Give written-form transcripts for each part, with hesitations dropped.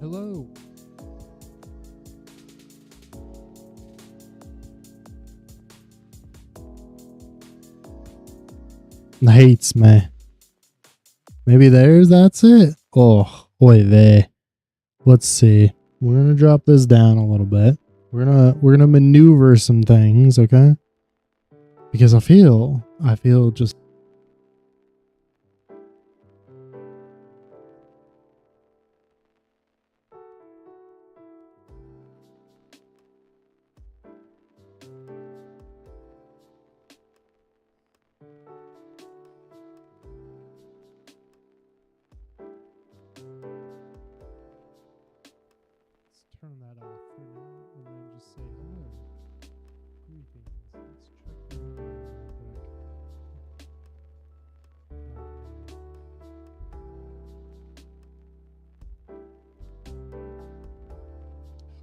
Hello. Hates me. Maybe that's it. Oh, oy vey. Let's see. We're gonna drop this down a little bit. We're gonna maneuver some things, okay? Because I feel just let's turn that off for now and then just say hello. Greetings. Let's check the real quick.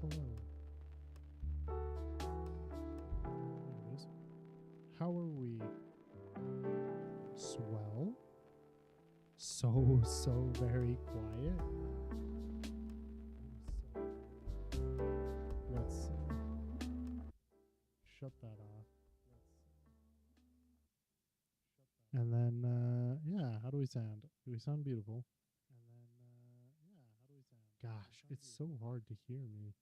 Hello. There it is. How are we? Swell. So very quiet. Let's shut that off. And then, yeah, how do we sound? Do we sound beautiful? And then, yeah, how do we sound? Gosh, it's so hard to hear me.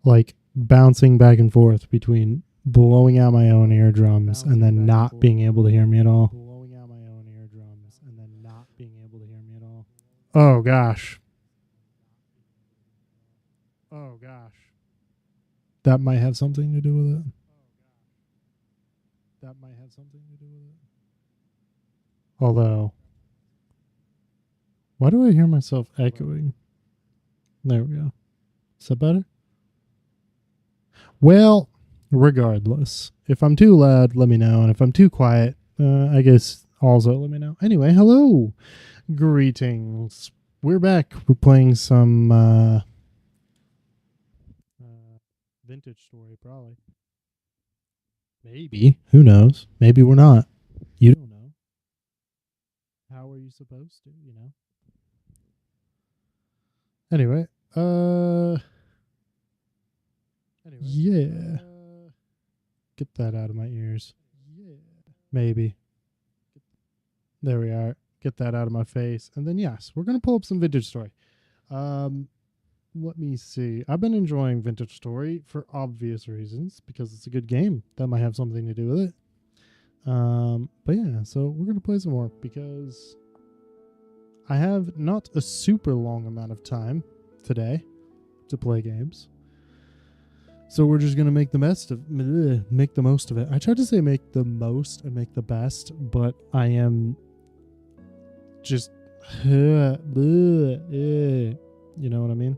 Like bouncing back and forth between blowing out my own eardrums and then not being able to hear me at all. Blowing out my own eardrums and then not being able to hear me at all. Oh gosh. Oh gosh. That might have something to do with it. That might have something to do with it. Although, why do I hear myself echoing? There we go. Is that better? Well, regardless, if I'm too loud, let me know. And if I'm too quiet, I guess also let me know. Anyway, hello. Greetings. We're back. We're playing some vintage story, probably. Maybe. Who knows? Maybe we're not. You don't know. How are you supposed to, you know? Anyway, yeah. Get that out of my ears. Yeah. Maybe. There we are. Get that out of my face. And then, yes, we're going to pull up some vintage story. Let me see. I've been enjoying Vintage Story for obvious reasons because it's a good game. That might have something to do with it. But yeah, so we're going to play some more because I have not a super long amount of time today to play games. So we're just going to make the most of it. I tried to say make the most and make the best, but I am just you know what I mean?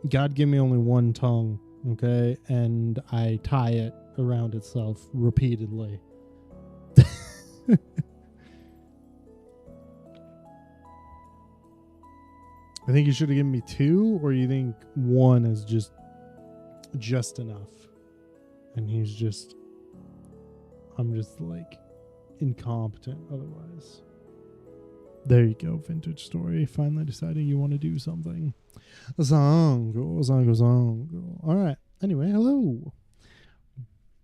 God give me only one tongue, okay? And I tie it around itself repeatedly. I think you should have given me two, or you think one is just enough? And I'm just like incompetent otherwise. There you go, Vintage Story. Finally deciding you want to do something. Zongo. All right. Anyway, hello.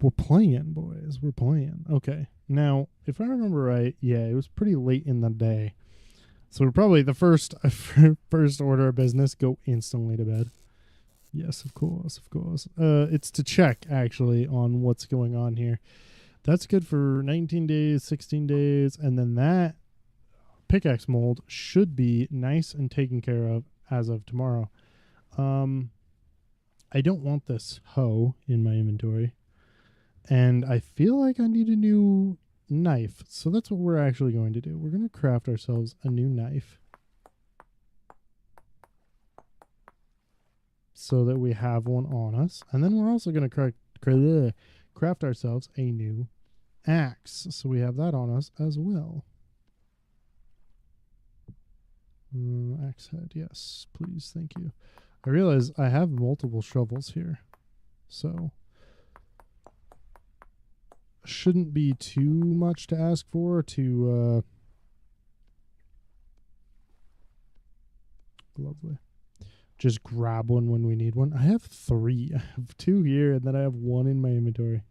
We're playing, boys. We're playing. Okay. Now, if I remember right, yeah, it was pretty late in the day. So we're probably the first order of business, go instantly to bed. Yes, of course. It's to check, actually, on what's going on here. That's good for 19 days, 16 days, and then that pickaxe mold should be nice and taken care of as of tomorrow. I don't want this hoe in my inventory, and I feel like I need a new knife, so that's what we're actually going to do. We're going to craft ourselves a new knife so that we have one on us, and then we're also going to craft ourselves a new axe, so we have that on us as well. Axe head, yes, please, thank you. I realize I have multiple shovels here, so shouldn't be too much to ask for to lovely. Just grab one when we need one. I have 3. I have 2 here, and then I have 1 in my inventory.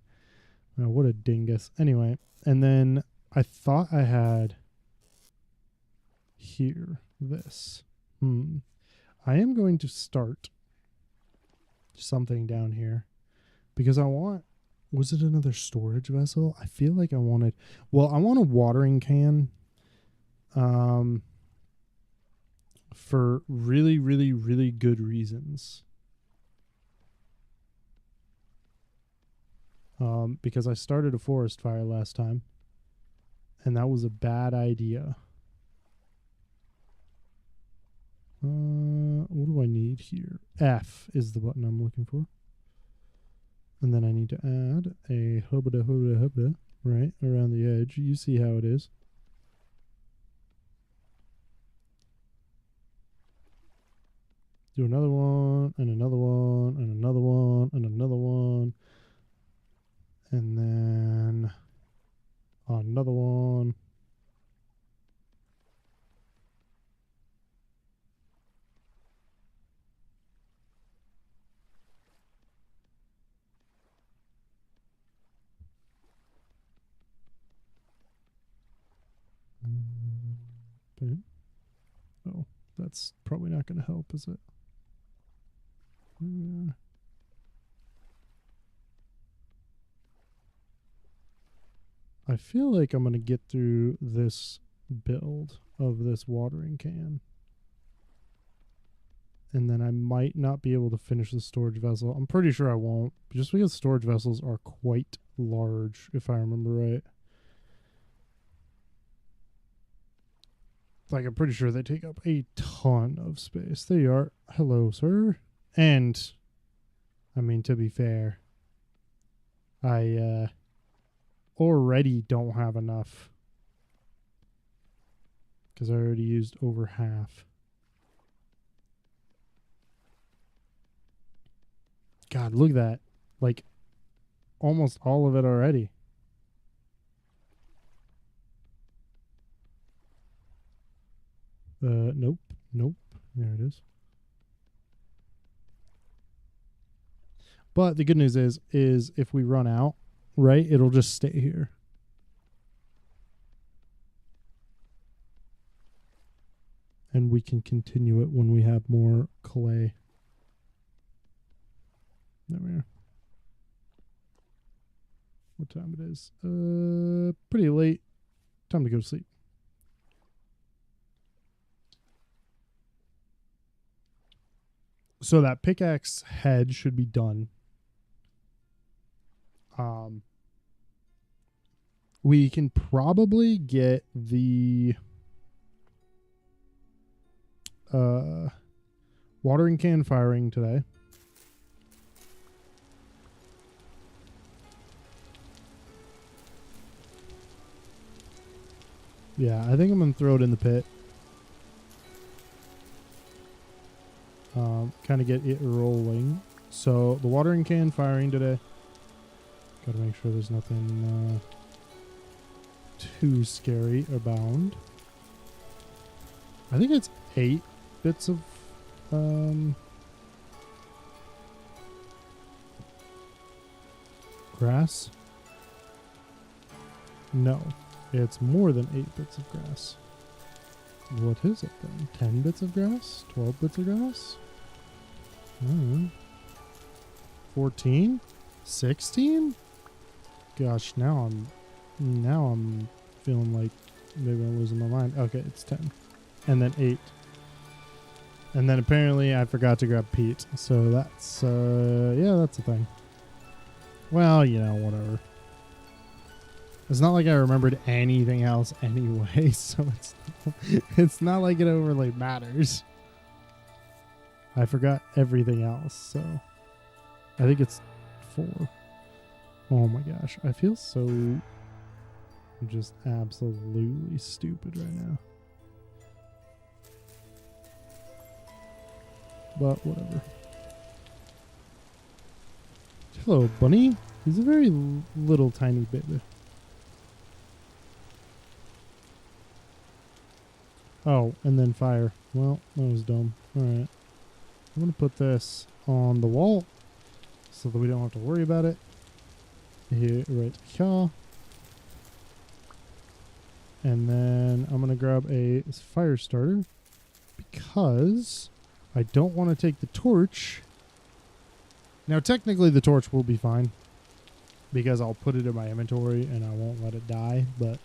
Oh, what a dingus. Anyway, and then I thought I had here this. I am going to start something down here because I want, was it another storage vessel? I feel like I wanted, well, I want a watering can for really, really, really good reasons. Because I started a forest fire last time, and that was a bad idea. What do I need here? F is the button I'm looking for. And then I need to add a hubba right around the edge. You see how it is. Do another one, and another one, and another one, and another one. And then another one. Okay. Oh, that's probably not going to help, is it? I feel like I'm going to get through this build of this watering can. And then I might not be able to finish the storage vessel. I'm pretty sure I won't, just because storage vessels are quite large, if I remember right. Like, I'm pretty sure they take up a ton of space. There you are. Hello, sir. And, I mean, to be fair, I already don't have enough because I already used over half. God, look at that. Like, almost all of it already. Nope. There it is. But the good news is if we run out, right, it'll just stay here. And we can continue it when we have more clay. There we are. What time it is? Pretty late. Time to go to sleep. So that pickaxe head should be done. We can probably get the watering can firing today. Yeah, I think I'm going to throw it in the pit. Kind of get it rolling. So the watering can firing today. Gotta make sure there's nothing too scary abound. I think it's 8 bits of grass. No, it's more than 8 bits of grass. What is it then? 10 bits of grass? 12 bits of grass? 14? 16? Gosh, now I'm feeling like maybe I'm losing my mind. Okay, it's 10. And then 8. And then apparently I forgot to grab Pete. So that's yeah, that's a thing. Well, you know, whatever. It's not like I remembered anything else anyway, so it's not like it overly matters. I forgot everything else, so I think it's 4. Oh my gosh, I feel so just absolutely stupid right now. but whatever. Hello, bunny. He's a very little tiny baby. Oh, and then fire. Well, that was dumb. Alright. I'm going to put this on the wall so that we don't have to worry about it. Here, right here. And then I'm going to grab a fire starter because I don't want to take the torch. Now, technically, the torch will be fine because I'll put it in my inventory and I won't let it die, but,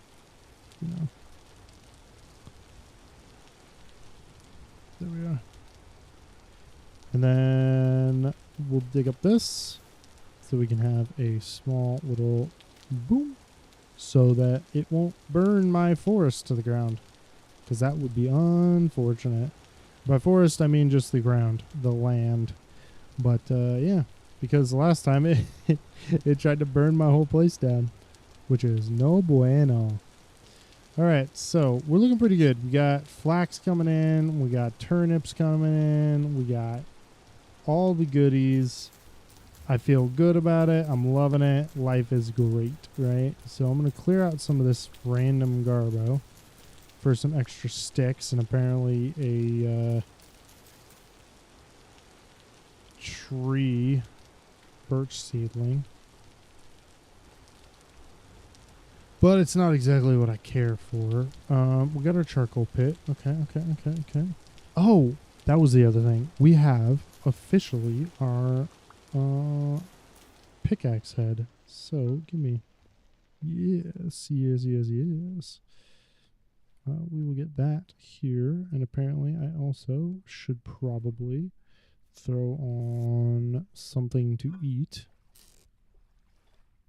you know. There we are. And then we'll dig up this so we can have a small little boom so that it won't burn my forest to the ground, because that would be unfortunate. By forest, I mean just the ground, the land. But yeah, because last time it tried to burn my whole place down, which is no bueno. All right, so we're looking pretty good. We got flax coming in. We got turnips coming in. We got all the goodies. I feel good about it. I'm loving it. Life is great, right? So I'm going to clear out some of this random garbo for some extra sticks and apparently a tree birch seedling. But it's not exactly what I care for. We got our charcoal pit. Okay. Oh, that was the other thing. We have officially our pickaxe head. So, give me... Yes. We will get that here. And apparently I also should probably throw on something to eat,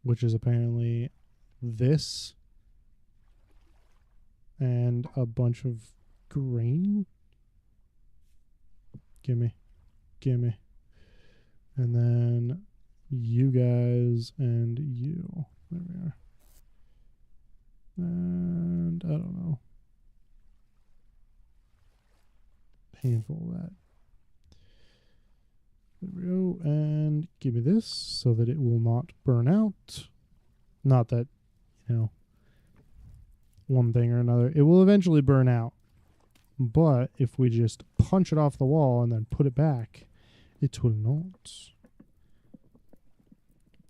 which is apparently this and a bunch of grain. Gimme. And then you guys and you. There we are. And I don't know. Handful of that. There we go. And give me this so that it will not burn out. Not that, you know, one thing or another. It will eventually burn out. But if we just punch it off the wall and then put it back, it will not.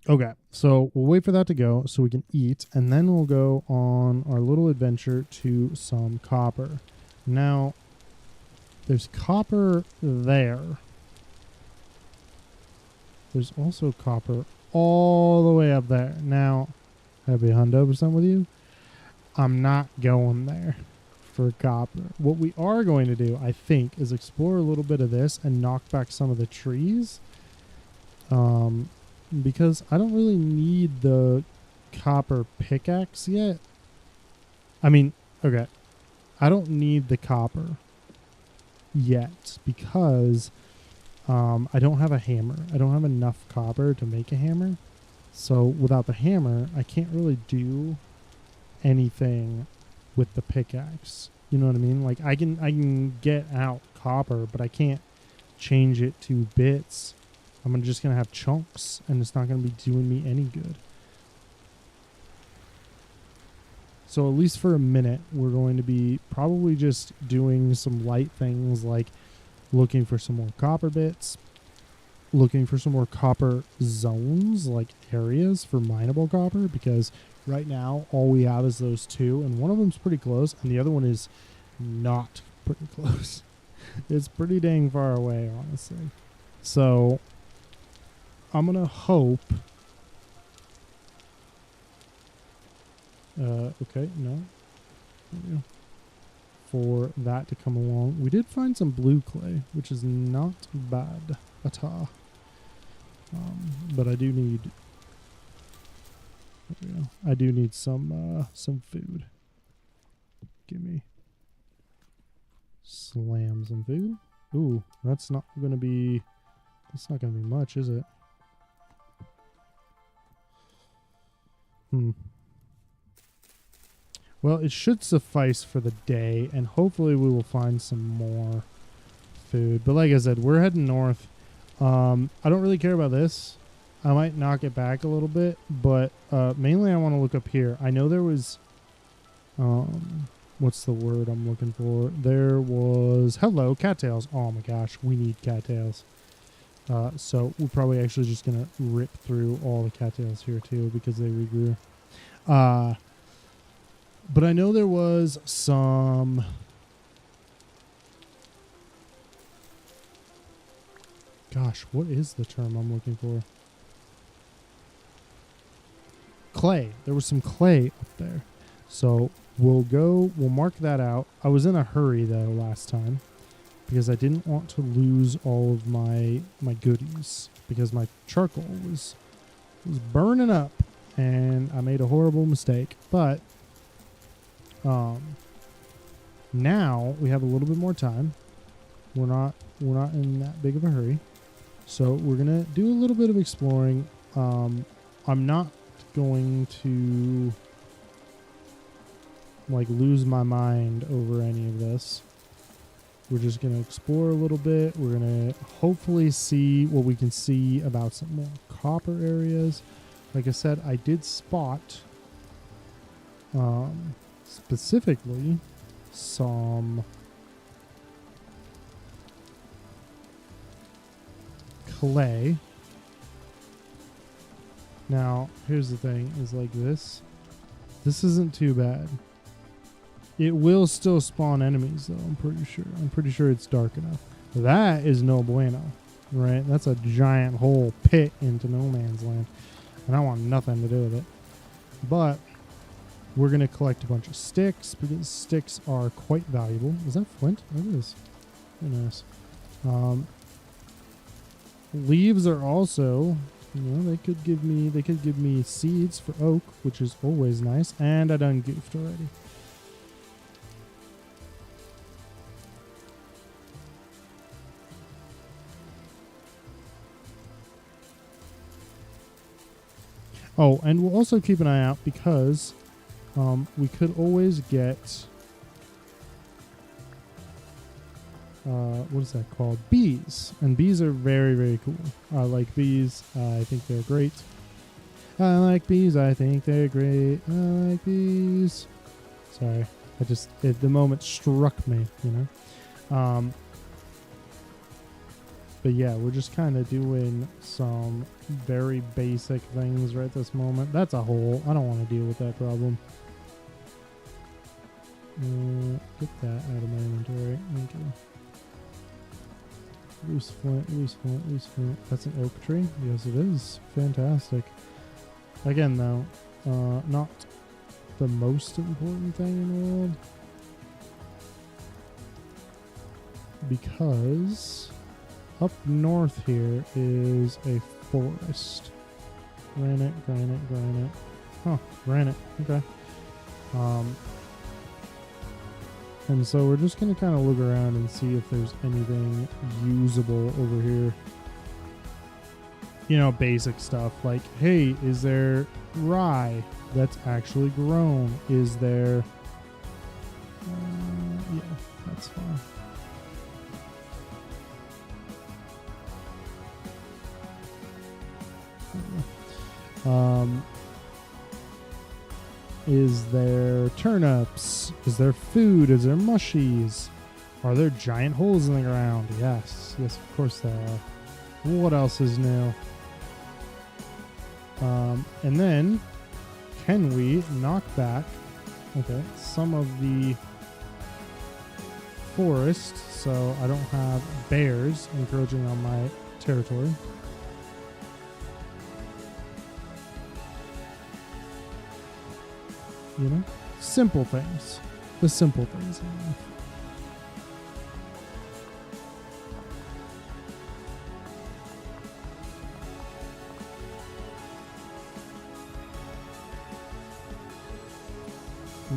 Okay, so we'll wait for that to go so we can eat, and then we'll go on our little adventure to some copper. Now, there's copper there. There's also copper all the way up there. Now, I'll be 100% with you. I'm not going there for copper. What we are going to do, I think, is explore a little bit of this and knock back some of the trees. Because I don't really need the copper pickaxe yet. I mean, okay. I don't need the copper yet because I don't have a hammer. I don't have enough copper to make a hammer. So without the hammer, I can't really do anything with the pickaxe. You know what I mean? Like I can get out copper, but I can't change it to bits. I'm just going to have chunks, and it's not going to be doing me any good. So at least for a minute, we're going to be probably just doing some light things like looking for some more copper bits, looking for some more copper zones, like areas for mineable copper, because right now all we have is those two, and one of them's pretty close, and the other one is not pretty close. It's pretty dang far away, honestly. So I'm going to hope... okay, no. There we go. For that to come along. We did find some blue clay, which is not bad at all. But I do need... There we go. I do need some food. Give me... Slam some food. Ooh, that's not going to be... That's not going to be much, is it? Well, it should suffice for the day, and hopefully we will find some more food. But like I said, we're heading north. I don't really care about this. I might knock it back a little bit, but mainly I want to look up here. I know there was, what's the word I'm looking for? There was, hello, cattails. Oh my gosh, we need cattails. So we're probably actually just going to rip through all the cattails here too because they regrew. But I know there was some... Gosh, what is the term I'm looking for? Clay. There was some clay up there. So we'll mark that out. I was in a hurry though last time because I didn't want to lose all of my goodies because my charcoal was burning up and I made a horrible mistake. But now we have a little bit more time. We're not in that big of a hurry. So we're going to do a little bit of exploring. I'm not going to like lose my mind over any of this. We're just going to explore a little bit. We're going to hopefully see what we can see about some more copper areas. Like I said, I did spot specifically some clay. Now, here's the thing, is like this. This isn't too bad. It will still spawn enemies, though, I'm pretty sure. I'm pretty sure it's dark enough. That is no bueno, right? That's a giant hole pit into no man's land. And I want nothing to do with it. But we're going to collect a bunch of sticks, because sticks are quite valuable. Is that flint? It is. Very nice. Leaves are also... You know, they could give me seeds for oak, which is always nice. And I done goofed already. Oh, and we'll also keep an eye out because we could always get what is that called? Bees. And bees are very, very cool. I like bees. I think they're great. I like bees. I think they're great. I like bees. Sorry. The moment struck me, you know? But yeah, we're just kind of doing some very basic things right this moment. That's a hole. I don't want to deal with that problem. Get that out of my inventory. Thank you. Loose flint, loose flint, loose flint. That's an oak tree? Yes, it is. Fantastic. Again, though, not the most important thing in the world. Because up north here is a forest. Granite, granite, granite. Huh, granite. Okay. And so we're just going to kind of look around and see if there's anything usable over here. You know, basic stuff like, hey, is there rye that's actually grown? Is there... yeah, that's fine. Is there turnips? Is there food? Is there mushies? Are there giant holes in the ground? Yes. Yes, of course there are. What else is new? And then, can we knock back, some of the forest so I don't have bears encroaching on my territory? You know? Simple things. The simple things in life.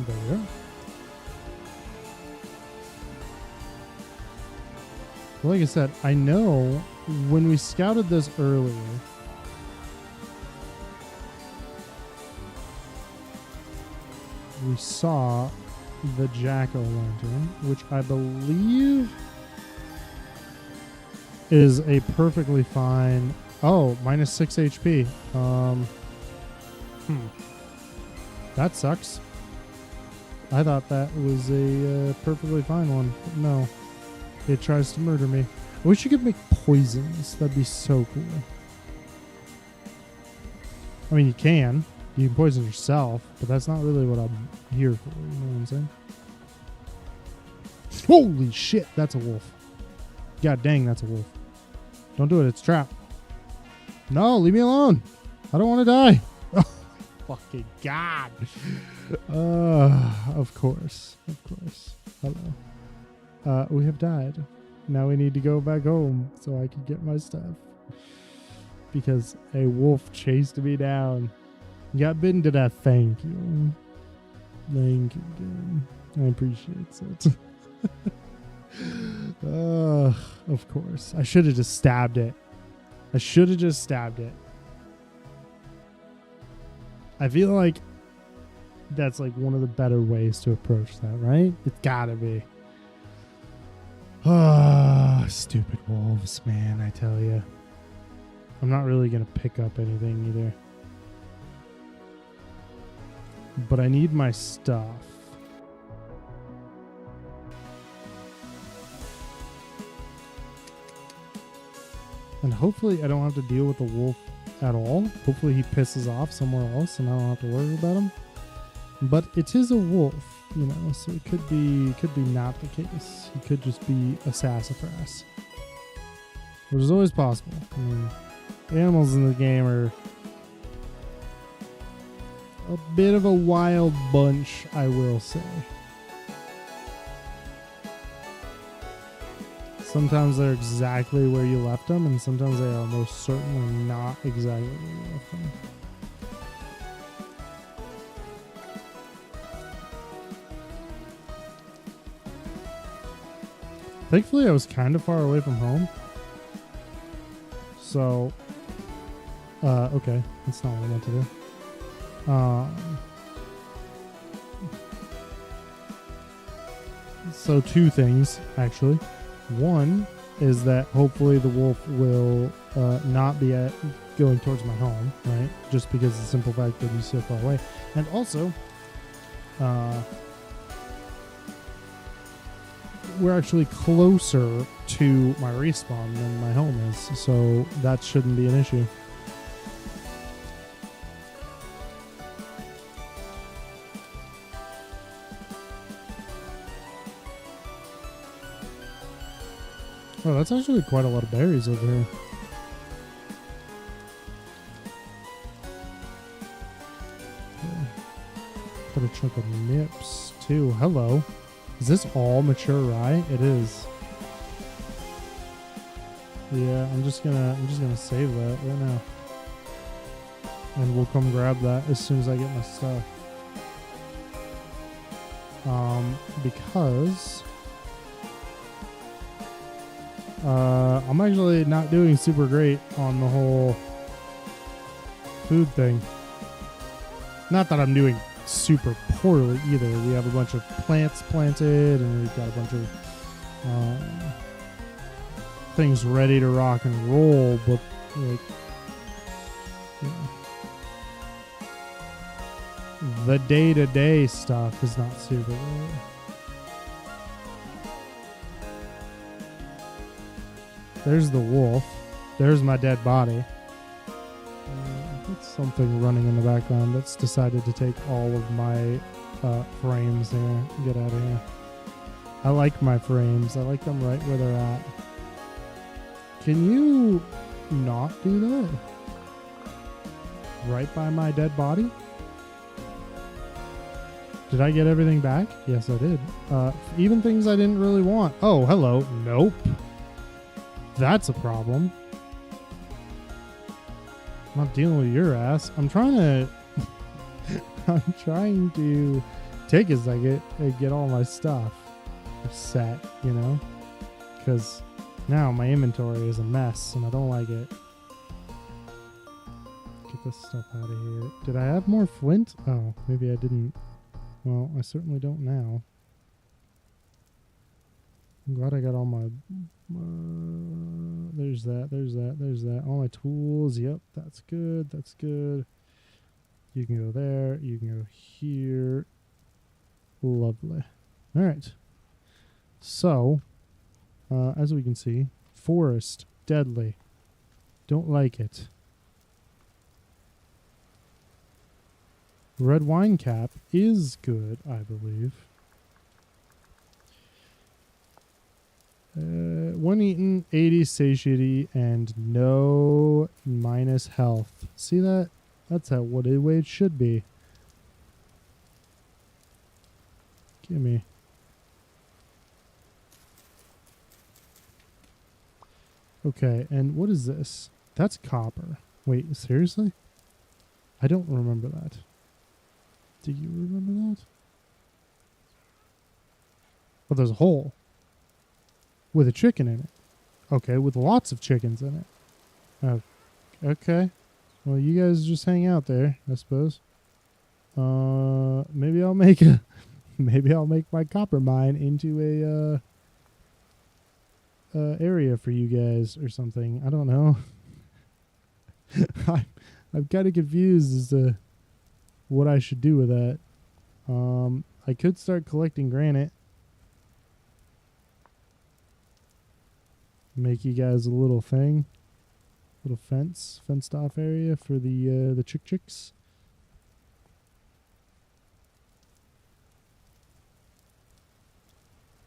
There. Like I said, I know when we scouted this earlier, we saw the jack-o'-lantern, which I believe is a perfectly fine... Oh, minus 6 HP. That sucks. I thought that was a perfectly fine one. But no. It tries to murder me. I wish you could make poisons. That'd be so cool. I mean, you can. You can poison yourself, but that's not really what I'm here for. You know what I'm saying? Holy shit, that's a wolf. God dang, that's a wolf. Don't do it, it's a trap. No, leave me alone. I don't want to die. Oh, fucking God. Of course. Of course. Hello. We have died. Now we need to go back home so I can get my stuff. Because a wolf chased me down. Got bitten to death. Thank you. Thank you, game. I appreciate it. Of course. I should have just stabbed it. I feel like that's like one of the better ways to approach that, right? It's gotta be. Stupid wolves, man, I tell you. I'm not really gonna pick up anything either. But I need my stuff. And hopefully I don't have to deal with the wolf at all. Hopefully he pisses off somewhere else and I don't have to worry about him. But it is a wolf, you know, so it could be not the case. He could just be a sassafras. Which is always possible. I mean, animals in the game are a bit of a wild bunch, I will say. Sometimes they're exactly where you left them, and sometimes they are most certainly not exactly where you left them. Thankfully, I was kind of far away from home. So, okay, that's not what I meant to do. So two things, actually. One is that hopefully the wolf will not be going towards my home, right? Just because of the simple fact that he's so far away. And also, we're actually closer to my respawn than my home is, so that shouldn't be an issue. Oh, that's actually quite a lot of berries over here. Put a chunk of nips too. Hello. Is this all mature rye? It is. Yeah, I'm just gonna save that right now. And we'll come grab that as soon as I get my stuff. Because I'm actually not doing super great on the whole food thing. Not that I'm doing super poorly either. We have a bunch of plants planted, and we've got a bunch of things ready to rock and roll, but like, you know, the day-to-day stuff is not super good. There's the wolf. There's my dead body. It's something running in the background that's decided to take all of my frames there. Get out of here. I like my frames. I like them right where they're at. Can you not do that? Right by my dead body? Did I get everything back? Yes, I did. Even things I didn't really want. Oh, hello. Nope. That's a problem. I'm not dealing with your ass. I'm trying to take a second and get all my stuff set, you know? Because now my inventory is a mess and I don't like it. Get this stuff out of here. Did I have more flint? Oh, maybe I didn't. Well, I certainly don't now. I'm glad I got all my... there's that. All my tools. Yep, that's good. That's good. You can go there. You can go here. Lovely. All right. So, as we can see, forest, deadly. Don't like it. Red wine cap is good, I believe. 1 eaten, 80 satiety, and no minus health. See that? That's how what the way it should be. Gimme. Okay, and what is this? That's copper. Wait, seriously? I don't remember that. Do you remember that? Oh, there's a hole. With a chicken in it. Okay, with lots of chickens in it. Oh, okay. Well, you guys just hang out there, I suppose. Maybe I'll make a... maybe I'll make my copper mine into a area for you guys or something. I don't know. I'm kind of confused as to what I should do with that. I could start collecting granite. Make you guys a little thing. Little fenced off area for the chicks.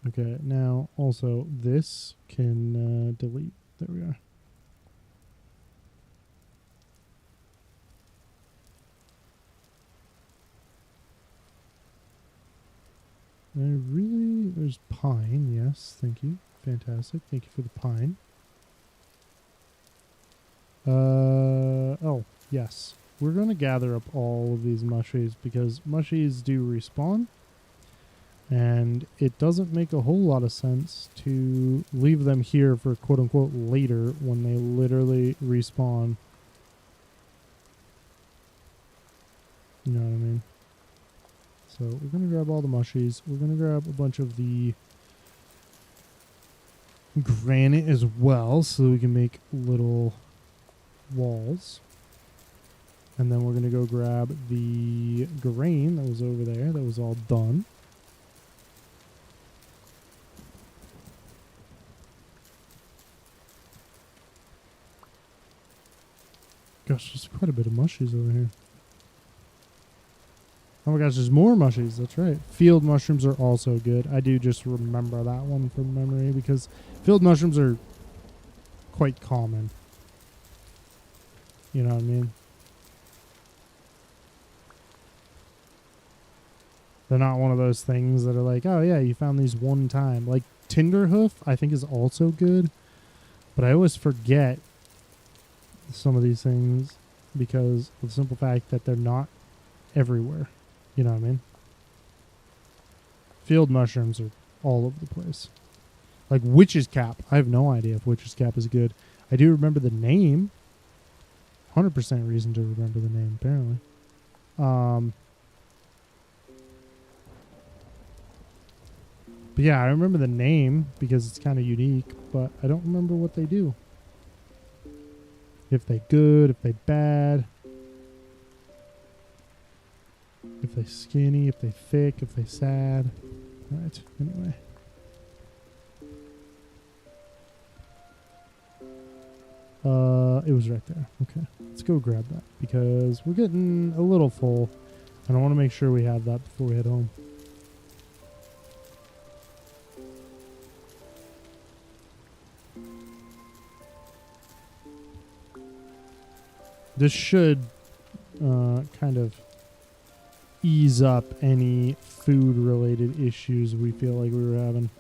Okay, now also this can delete. There we are. There's pine, yes, thank you. Fantastic, thank you for the pine. Oh, yes. We're going to gather up all of these mushies because mushies do respawn. And it doesn't make a whole lot of sense to leave them here for quote-unquote later when they literally respawn. You know what I mean? So we're going to grab all the mushies. We're going to grab a bunch of the granite as well so that we can make little walls. And then we're going to go grab the grain that was over there that was all done. Gosh, there's quite a bit of mushies over here. Oh my gosh, there's more mushies. That's right. Field mushrooms are also good. I do just remember that one from memory because field mushrooms are quite common. You know what I mean? They're not one of those things that are like, oh yeah, you found these one time. Like Tinderhoof, I think is also good. But I always forget some of these things because of the simple fact that they're not everywhere. You know what I mean? Field mushrooms are all over the place. Like Witch's Cap. I have no idea if Witch's Cap is good. I do remember the name. 100% reason to remember the name, apparently. But yeah, I remember the name because it's kind of unique, but I don't remember what they do. If they good, if they bad. If they skinny, if they thick, if they sad. Alright, anyway. It was right there. Okay, let's go grab that because we're getting a little full and I want to make sure we have that before we head home. This should kind of ease up any food-related issues we feel like we were having.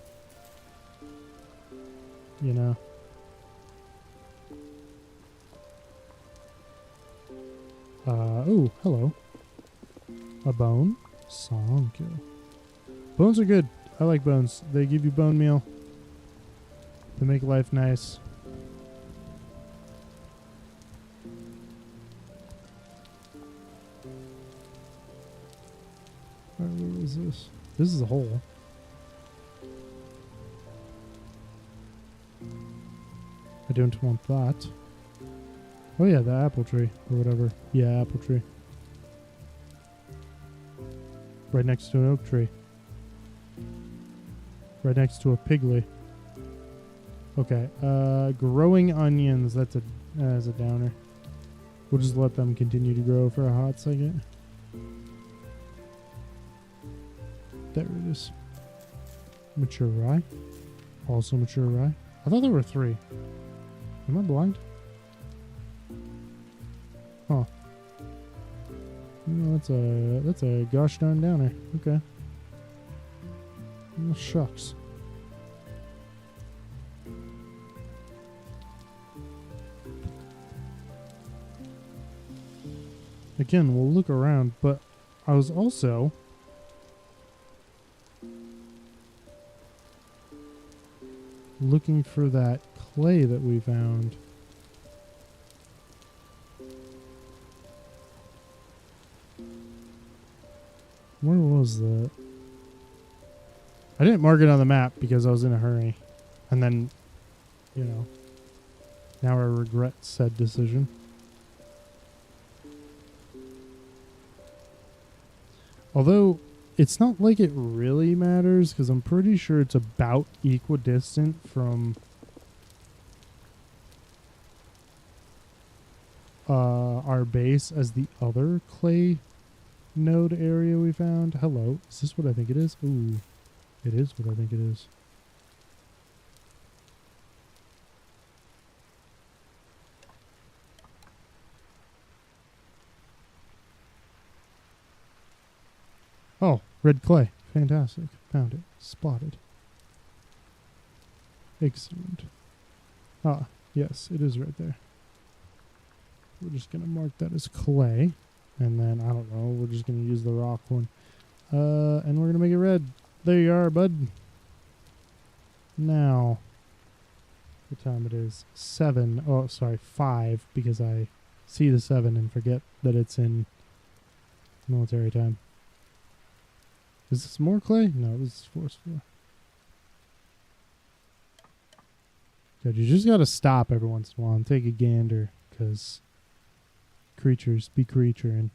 You know? Oh, hello. A bone? Song kill. Bones are good. I like bones. They give you bone meal. They make life nice. Where is this? This is a hole. I don't want that. Oh yeah, the apple tree or whatever. Yeah, apple tree. Right next to an oak tree. Right next to a piggly. Okay, growing onions, that's a downer. We'll just let them continue to grow for a hot second. There it is. Mature rye. Also mature rye. I thought there were 3. Am I blind? Huh. No, that's a gosh darn downer. Okay. Oh, shucks. Again, we'll look around, but I was also looking for that clay that we found. Where was that? I didn't mark it on the map because I was in a hurry. And then, you know, now I regret said decision. Although, it's not like it really matters because I'm pretty sure it's about equidistant from our base as the other clay node area we found. Hello, is this what I think it is? Ooh, it is what I think it is. Oh, red clay. Fantastic. Found it. Spotted. Excellent. Ah, yes, it is right there. We're just going to mark that as clay. And then, I don't know, we're just going to use the rock one. And we're going to make it red. There you are, bud. Now, what time it is? 7. Oh, sorry, 5, because I see the 7 and forget that it's in military time. Is this more clay? No, this is forceful. God, you just gotta stop every once in a while and take a gander, because creatures be creaturing.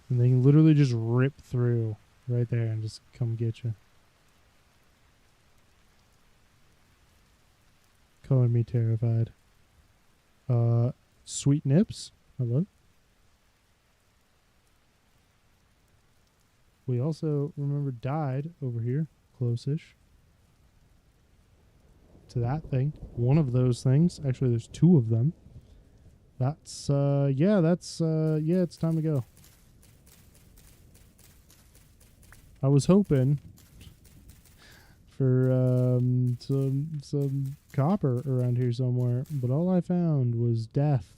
And they can literally just rip through right there and just come get you. Calling me terrified. Sweet Nips. Hello. We also, remember, died over here, close-ish, to that thing. One of those things. Actually, there's 2 of them. That's, yeah, it's time to go. I was hoping for, some copper around here somewhere, but all I found was death.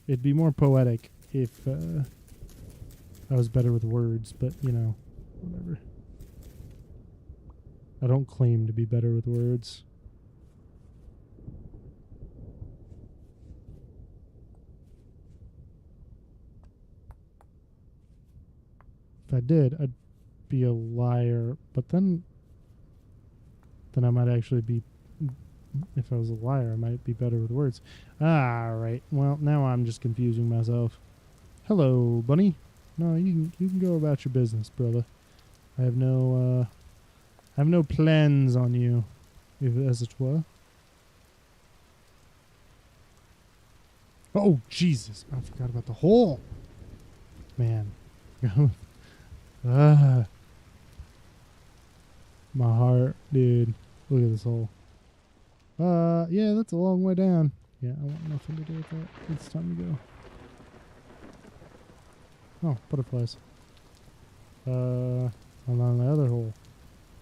It'd be more poetic if, I was better with words, but, you know, whatever. I don't claim to be better with words. If I did, I'd be a liar, but then I might actually be, if I was a liar, I might be better with words. Ah, right. Well, now I'm just confusing myself. Hello, bunny. No, you can go about your business, brother. I have no plans on you, if as it were. Oh, Jesus. I forgot about the hole. Man. My heart, dude. Look at this hole. Yeah, that's a long way down. Yeah, I want nothing to do with that. It's time to go. Oh, butterflies. I'm on the other hole.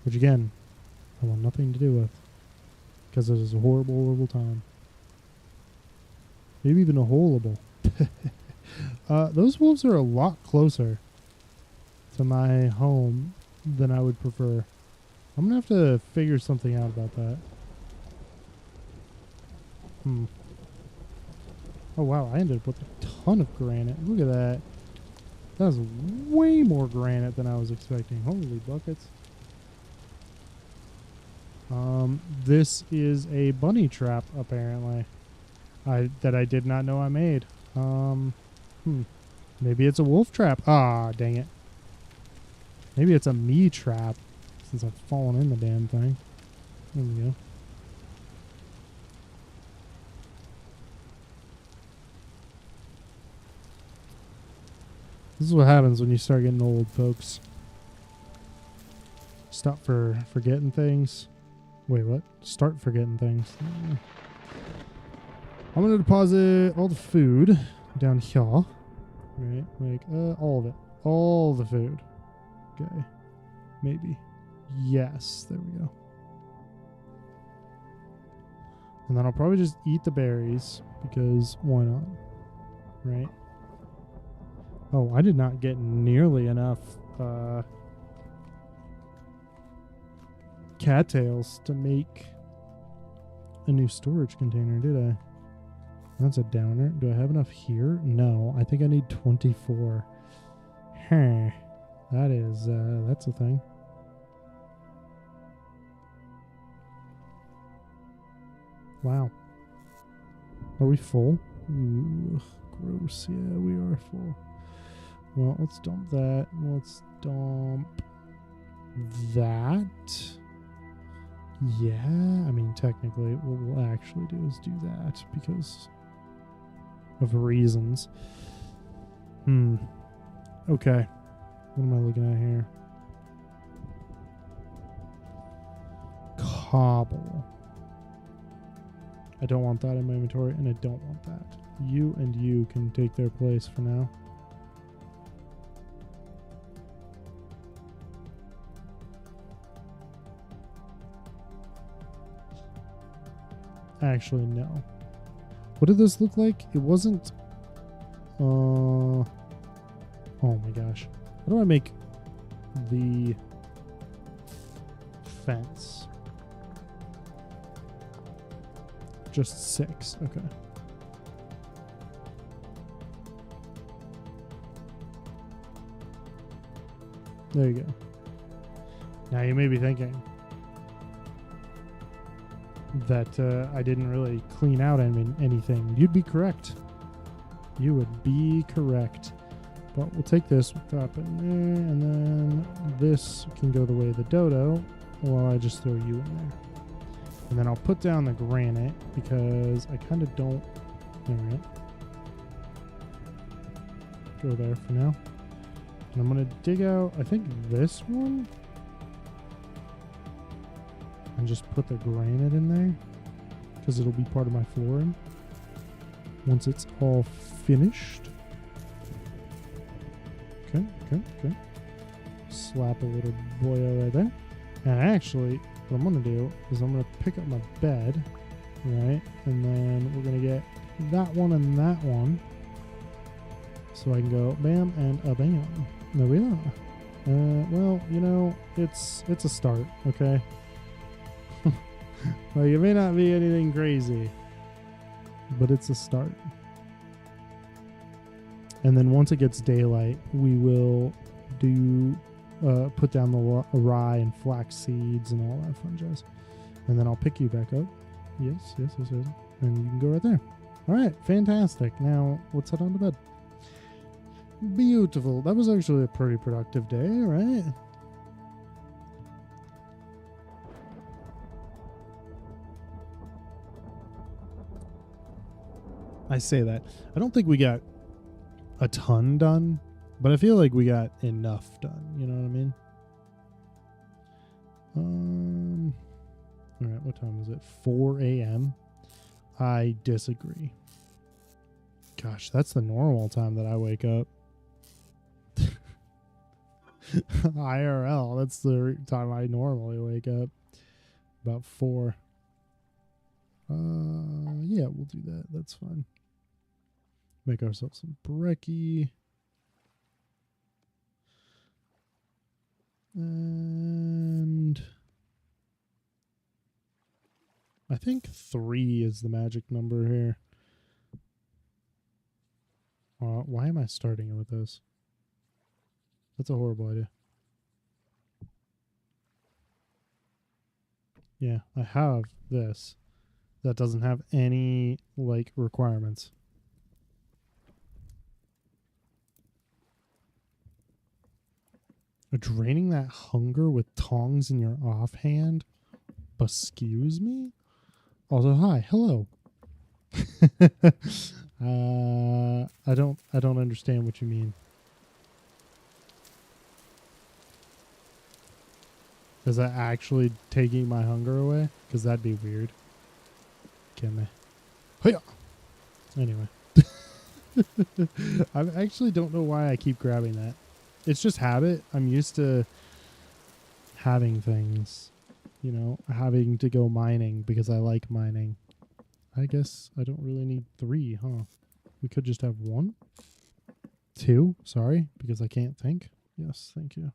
Which again, I want nothing to do with. Because it is a horrible, horrible time. Maybe even a holeable. Those wolves are a lot closer to my home than I would prefer. I'm going to have to figure something out about that. Oh wow, I ended up with a ton of granite. Look at that. That was way more granite than I was expecting. Holy buckets. This is a bunny trap, apparently. That I did not know I made. Maybe it's a wolf trap. Ah, dang it. Maybe it's a me trap, since I've fallen in the damn thing. There we go. This is what happens when you start getting old, folks. Stop forgetting things. Wait, what? Start forgetting things. I'm going to deposit all the food down here. Right? Like, all of it. All the food. Okay. Maybe. Yes. There we go. And then I'll probably just eat the berries because why not? Right? Oh, I did not get nearly enough cattails to make a new storage container, did I? That's a downer. Do I have enough here? No, I think I need 24. Huh. That is, that's a thing. Wow. Are we full? Ooh, gross. Yeah, we are full. Well, let's dump that. Let's dump that. Yeah, I mean, technically, what we'll actually do is do that because of reasons. Okay. What am I looking at here? Cobble. I don't want that in my inventory, and I don't want that. You and you can take their place for now. Actually, no. What did this look like? It wasn't... oh my gosh. How do I make the fence? Just 6. Okay. There you go. Now you may be thinking that I didn't really clean out anything. You'd be correct. You would be correct. But we'll take this, we'll drop it in there, and then this can go the way of the dodo while I just throw you in there. And then I'll put down the granite because I kind of don't... Alright. Go there for now. And I'm going to dig out, I think, this one. And just put the granite in there because it'll be part of my flooring once it's all finished. Okay. Slap a little boy right there. And actually, what I'm going to do is I'm going to pick up my bed, right? And then we're going to get that one and that one. So I can go bam and a bam. There we are. Well, you know, it's a start, okay? Like, it may not be anything crazy, but it's a start. And then once it gets daylight, we will put down the rye and flax seeds and all that fun jazz. And then I'll pick you back up. Yes. And you can go right there. All right, fantastic. Now let's head on to bed. Beautiful. That was actually a pretty productive day, right? I say that. I don't think we got a ton done, but I feel like we got enough done. You know what I mean? All right, what time is it? 4 a.m. I disagree. Gosh, that's the normal time that I wake up. IRL, that's the time I normally wake up. About 4. Yeah, we'll do that. That's fine. Make ourselves some brekkie. And I think 3 is the magic number here. Why am I starting with this? That's a horrible idea. Yeah, I have this. That doesn't have any, like, requirements. Draining that hunger with tongs in your offhand? Excuse me? Also, hi, hello. I don't understand what you mean. Is that actually taking my hunger away? Because that'd be weird. Get me. Hiya! Anyway. I actually don't know why I keep grabbing that. It's just habit. I'm used to having things. You know, having to go mining because I like mining. I guess I don't really need 3, huh? We could just have 1? 2? Sorry, because I can't think. Yes, thank you.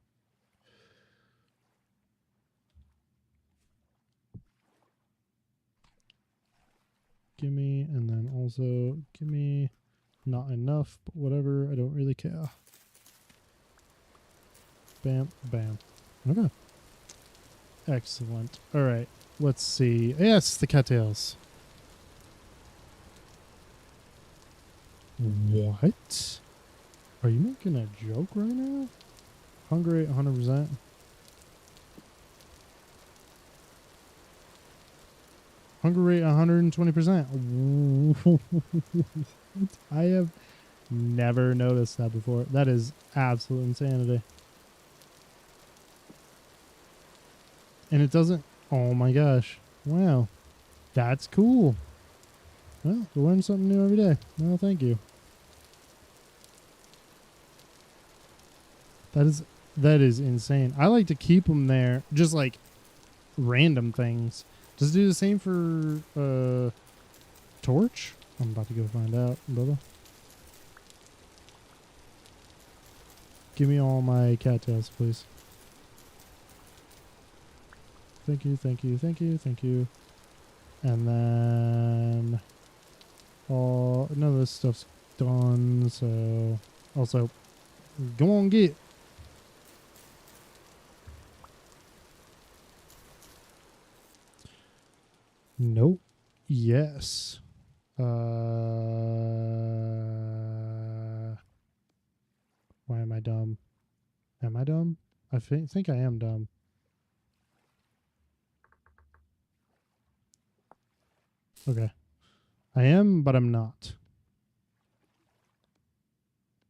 Gimme, and then also gimme. Not enough, but whatever. I don't really care. Bam, bam. Okay. Excellent. All right. Let's see. Yes, the cattails. What? Are you making a joke right now? Hunger rate 100%. Hunger rate 120%. I have never noticed that before. That is absolute insanity. And it doesn't... Oh my gosh. Wow. That's cool. Well, we learn something new every day. Well, thank you. That is insane. I like to keep them there, just like random things. Does it do the same for torch? I'm about to go find out, brother. Give me all my cattails, please. Thank you, thank you, thank you, thank you. And then none of this stuff's done, so also go on, get. Nope. Yes. Why am I dumb? Am I dumb? I think I am dumb. Okay. I am, but I'm not.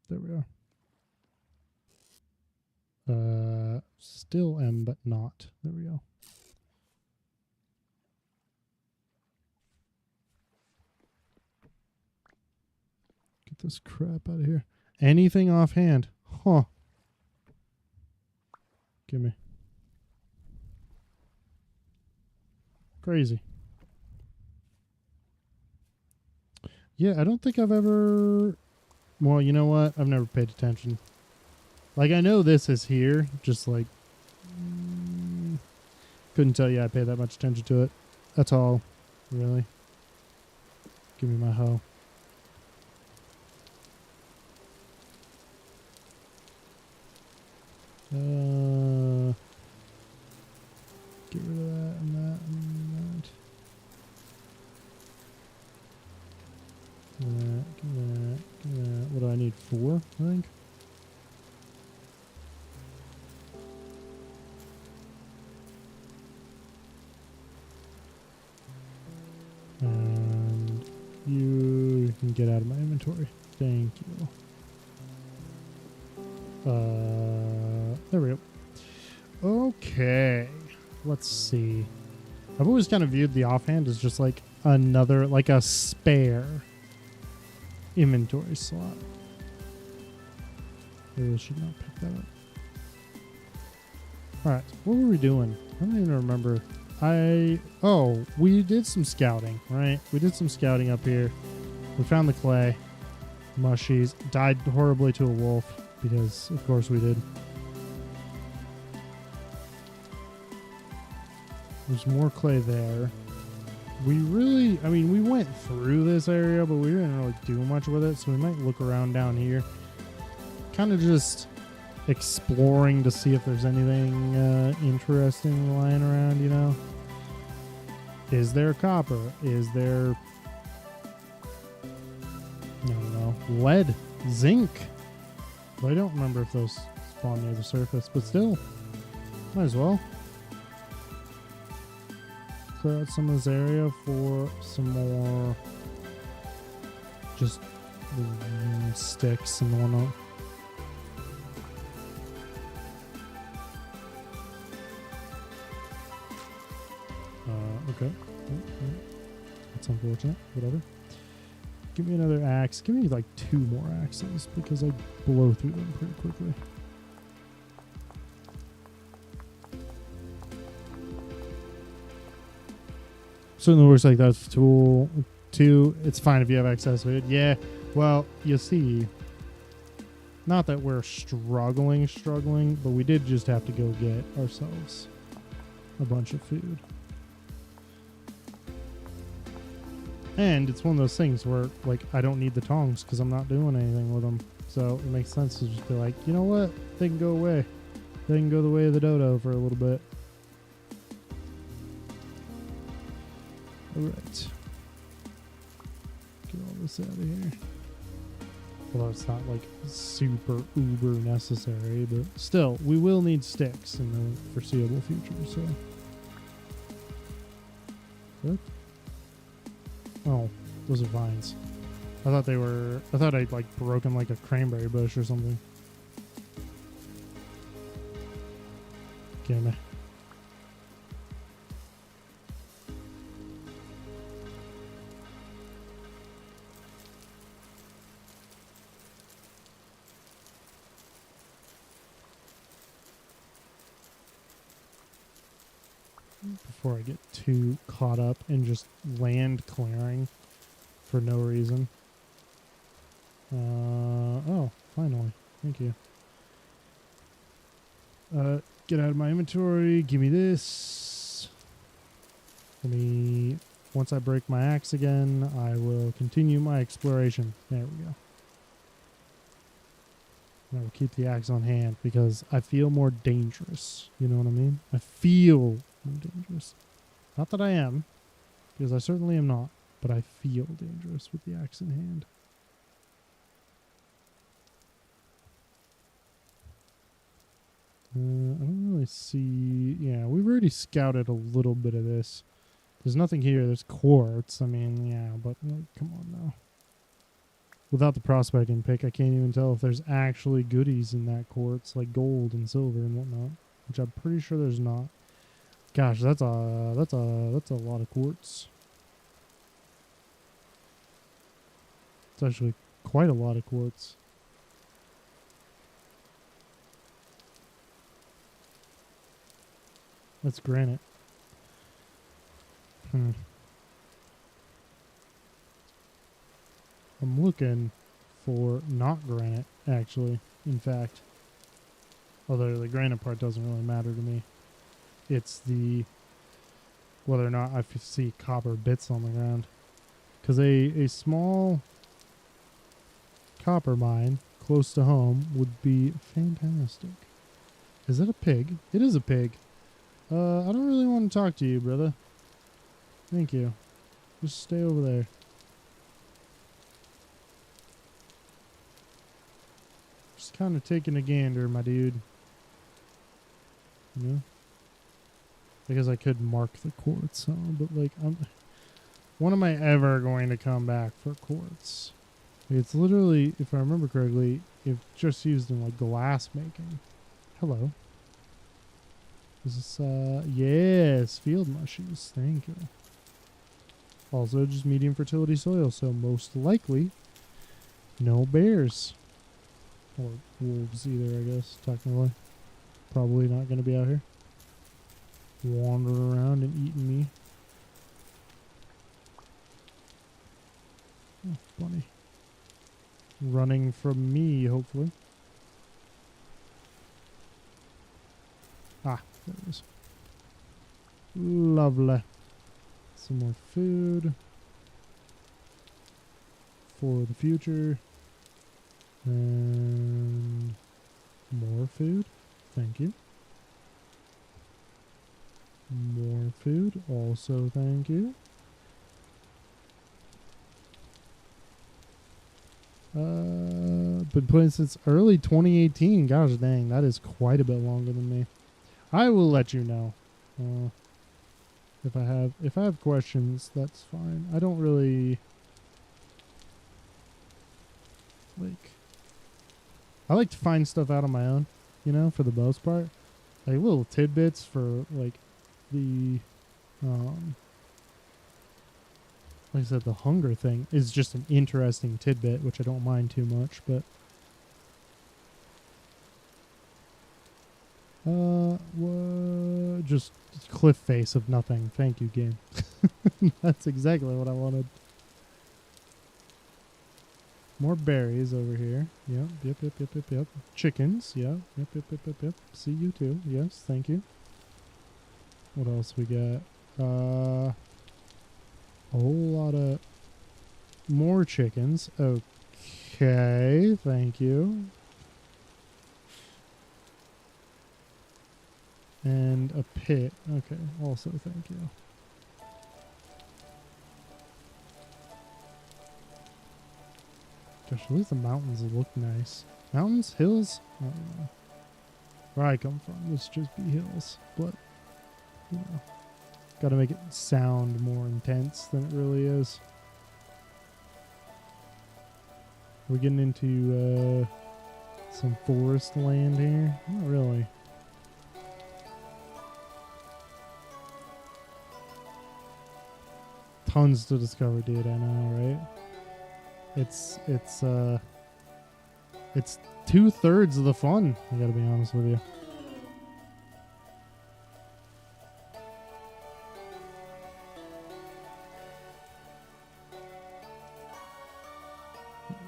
There we are. Still am, but not. There we go. Get this crap out of here. Anything offhand? Huh. Give me. Crazy. Yeah, I don't think I've ever... Well, you know what? I've never paid attention. Like, I know this is here, just like... couldn't tell you I pay that much attention to it. That's all. Really. Give me my hoe. Get rid of that and that and that. Give that. What do I need? 4, I think. And you can get out of my inventory. Thank you. There we go. Okay. Let's see. I've always kind of viewed the offhand as just like another, like a spare inventory slot. Maybe I should not pick that up. Alright, what were we doing? I don't even remember. We did some scouting, right? We did some scouting up here. We found the clay. Mushies. Died horribly to a wolf, because of course we did. There's more clay there. We went through this area, but we didn't really do much with it, so we might look around down here. Kind of just exploring to see if there's anything interesting lying around, you know? Is there copper? Is there, I don't know, lead, zinc? But I don't remember if those spawn near the surface, but still, might as well clear out some of this area for some more just sticks and whatnot. Okay. That's unfortunate. Whatever. Give me another axe. Give me like 2 more axes because I blow through them pretty quickly. Certainly works like that tool. 2, it's fine if you have access to it. Yeah, well, you see, not that we're struggling, but we did just have to go get ourselves a bunch of food. And it's one of those things where, like, I don't need the tongs because I'm not doing anything with them. So it makes sense to just be like, you know what? They can go away. They can go the way of the dodo for a little bit. Alright. Get all this out of here. Although it's not, like, super uber necessary, but still, we will need sticks in the foreseeable future, so. Good. Oh, those are vines. I thought I'd like broken like a cranberry bush or something. Gimme. Before I get too caught up in just land clearing for no reason. Oh, finally. Thank you. Get out of my inventory. Give me this. Once I break my axe again, I will continue my exploration. There we go. I will keep the axe on hand because I feel more dangerous. You know what I mean? I feel more dangerous. Not that I am, because I certainly am not, but I feel dangerous with the axe in hand. I don't really see... Yeah, we've already scouted a little bit of this. There's nothing here. There's quartz. I mean, yeah, but like, come on now. Without the prospecting pick, I can't even tell if there's actually goodies in that quartz, like gold and silver and whatnot, which I'm pretty sure there's not. Gosh, that's a lot of quartz. It's actually quite a lot of quartz. That's granite. I'm looking for not granite, actually, in fact. Although the granite part doesn't really matter to me. It's the whether or not I see copper bits on the ground. Because a small copper mine close to home would be fantastic. Is that a pig? It is a pig. I don't really want to talk to you, brother. Thank you. Just stay over there. Just kind of taking a gander, my dude. You know? Because I could mark the quartz, but like, when am I ever going to come back for quartz? It's literally, if I remember correctly, it's just used in like glass making. Hello. Is this, yes, field mushies. Thank you. Also, just medium fertility soil, so most likely, no bears. Or wolves either, I guess, technically. Probably not going to be out here. Wandering around and eating me. Oh, bunny. Running from me, hopefully. Ah, there it is. Lovely. Some more food. For the future. And more food. Thank you. More More food. Also, thank you. Been playing since early 2018. Gosh dang, that is quite a bit longer than me. I will let you know. If I have questions, that's fine. I don't really I like to find stuff out on my own, you know, for the most part. Like little tidbits for like the like I said, the hunger thing is just an interesting tidbit, which I don't mind too much, but just cliff face of nothing. Thank you, game. That's exactly what I wanted. More berries over here. Yep. Chickens. Yeah. Yep. See you too. Yes, thank you. What else we got? A whole lot of more chickens. Okay, thank you. And a pit. Okay, also thank you. Gosh, at least the mountains look nice. Mountains? Hills? I don't know. Where I come from, it's just be hills. But, you know, gotta make it sound more intense than it really is. We're getting into some forest land here. Not really. Tons to discover, dude. I know, right? It's 2/3 of the fun. I gotta be honest with you.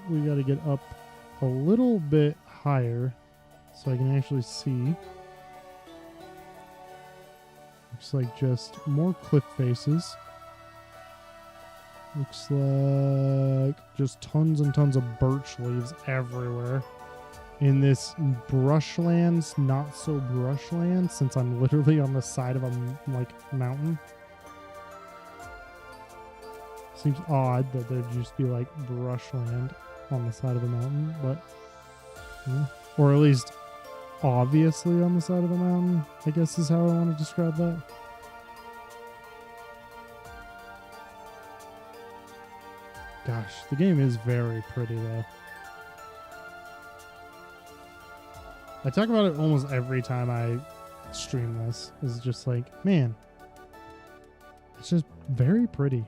We gotta get up a little bit higher so I can actually see. Looks like just more cliff faces. Looks like just tons and tons of birch leaves everywhere. In this brushlands, not so brushland, since I'm literally on the side of a mountain. Seems odd that there'd just be like brushland on the side of a mountain, but yeah. Or at least obviously on the side of the mountain, I guess is how I want to describe that. Gosh, the game is very pretty though. I talk about it almost every time I stream this. It's just like, man, it's just very pretty.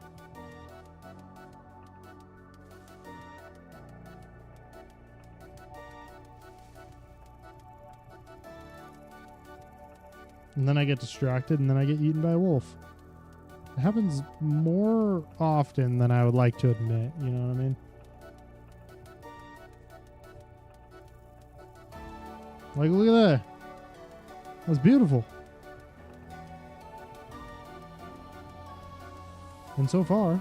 And then I get distracted and then I get eaten by a wolf. It happens more often than I would like to admit, you know what I mean? Like, look at that. That's beautiful. And so far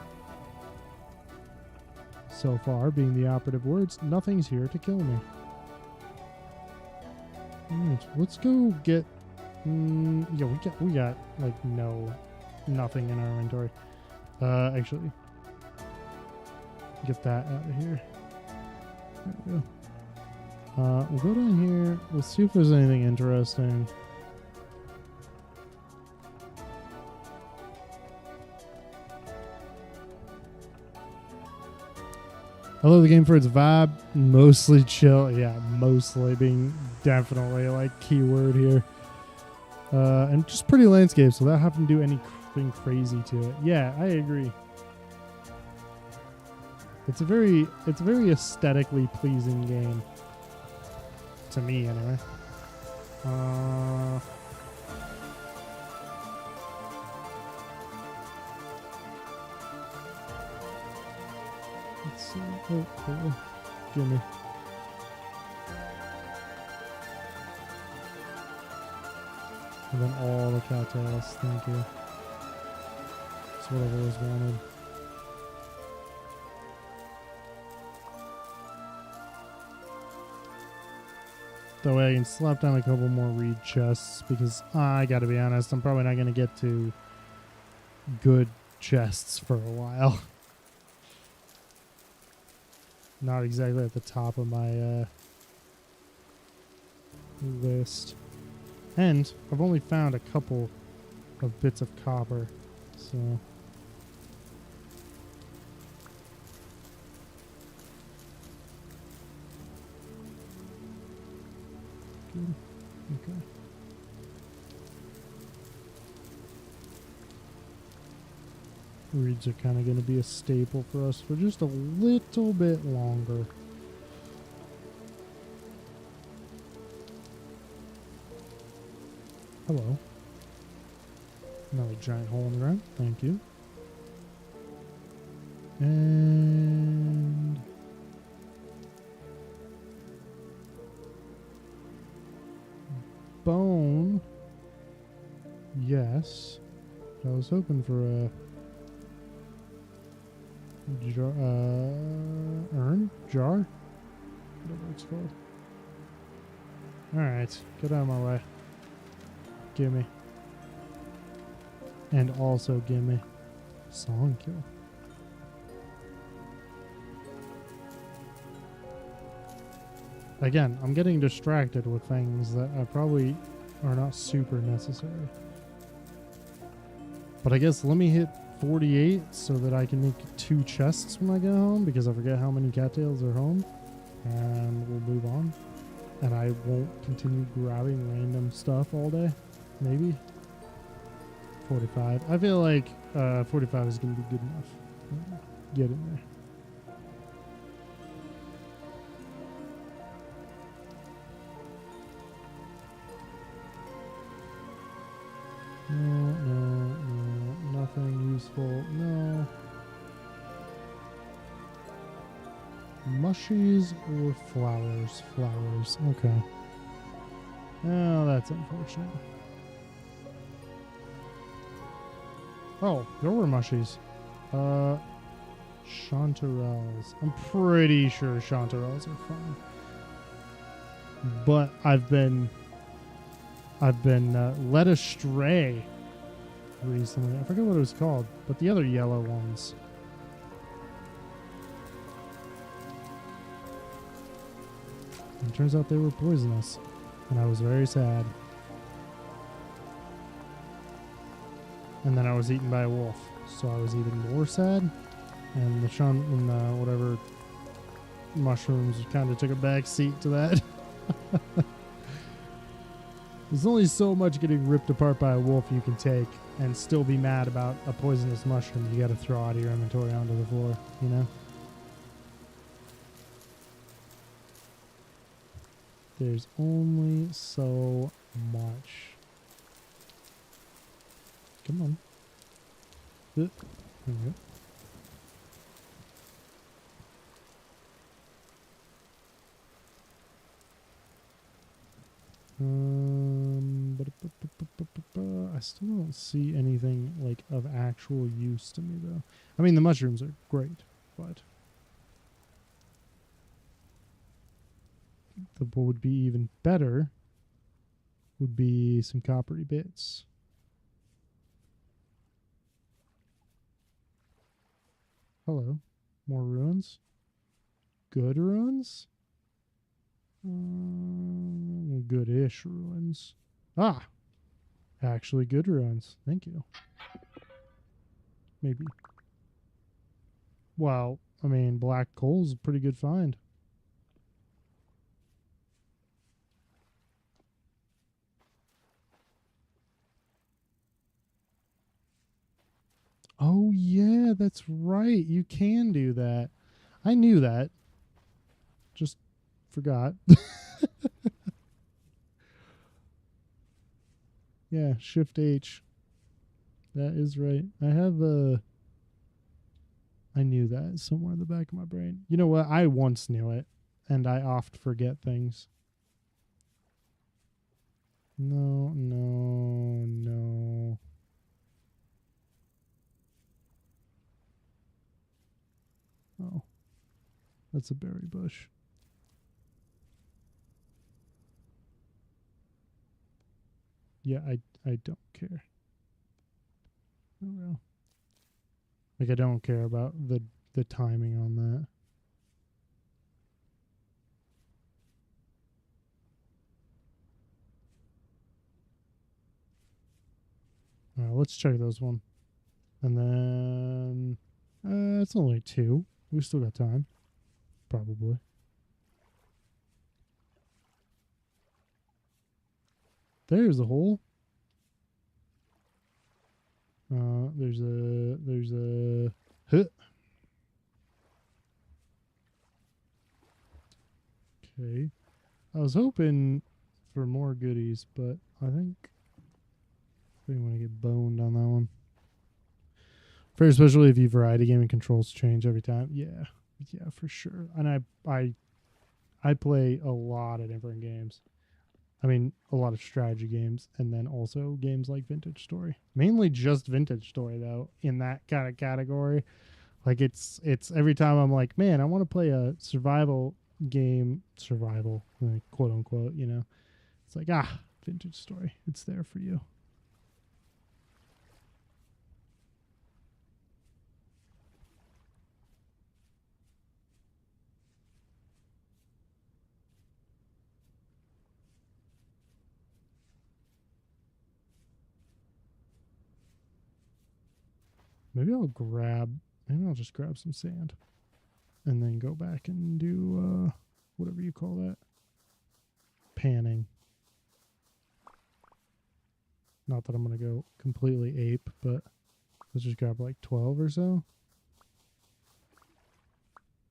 being the operative words, nothing's here to kill me. Alright, let's go get... yeah, we got like nothing in our inventory. Actually, get that out of here. There we go. We'll go down here. Let's see if there's anything interesting. I love the game for its vibe. Mostly chill. Yeah, mostly being definitely like keyword here. And just pretty landscapes without having to do anything crazy to it. Yeah, I agree. It's a very aesthetically pleasing game. To me, anyway. Let's see. Oh, gimme. And then all the cattails. Thank you. That's what I've always wanted. That way I can slap down a couple more reed chests because I gotta be honest, I'm probably not gonna get to good chests for a while. Not exactly at the top of my list. And I've only found a couple of bits of copper, so... Good. Okay. Reeds are kind of going to be a staple for us for just a little bit longer. Hello. Another giant hole in the ground. Thank you. And... bone. Yes. I was hoping for a... urn? Jar? Whatever it's called. Alright. Get out of my way. Gimme. And also gimme. Song kill. Again, I'm getting distracted with things that I probably are not super necessary. But I guess let me hit 48 so that I can make 2 chests when I get home, because I forget how many cattails are home. And we'll move on. And I won't continue grabbing random stuff all day. Maybe. 45. I feel like 45 is going to be good enough. Get in there. No, nothing useful. No. Mushies or flowers? Flowers. Okay. Oh, that's unfortunate. Oh, there were mushies. Chanterelles. I'm pretty sure chanterelles are fine. But I've been led astray recently. I forget what it was called, but the other yellow ones. And it turns out they were poisonous, and I was very sad. And then I was eaten by a wolf, so I was even more sad. And the whatever mushrooms kind of took a back seat to that. There's only so much getting ripped apart by a wolf you can take and still be mad about a poisonous mushroom you got to throw out of your inventory onto the floor, you know? There's only so much. Come on. There we go. I still don't see anything like of actual use to me though. I mean, the mushrooms are great, but what would be even better would be some coppery bits. Hello. More ruins? Good ruins? Good-ish ruins. Ah! Actually good ruins. Thank you. Maybe. Well, I mean, black coal's a pretty good find. Oh, yeah, that's right. You can do that. I knew that. Just forgot. Yeah, Shift H. That is right. I knew that somewhere in the back of my brain. You know what? I once knew it, and I oft forget things. No, no, no. Oh. That's a berry bush. Yeah, I don't care. Oh well. Like, I don't care about the timing on that. All right, let's check this one. And then it's only 2. We still got time. Probably. There's a hole. There's a huh. Okay. I was hoping for more goodies, but I think we want to get boned on that one. Very especially if you variety gaming controls change every time. Yeah, for sure. And I play a lot of different games. I mean, a lot of strategy games, and then also games like Vintage Story. Mainly just Vintage Story, though, in that kind of category. Like, it's every time I'm like, man, I want to play a survival game, like, quote unquote, you know. It's like, Vintage Story. It's there for you. Maybe I'll just grab some sand and then go back and do whatever you call that. Panning. Not that I'm going to go completely ape, but let's just grab like 12 or so.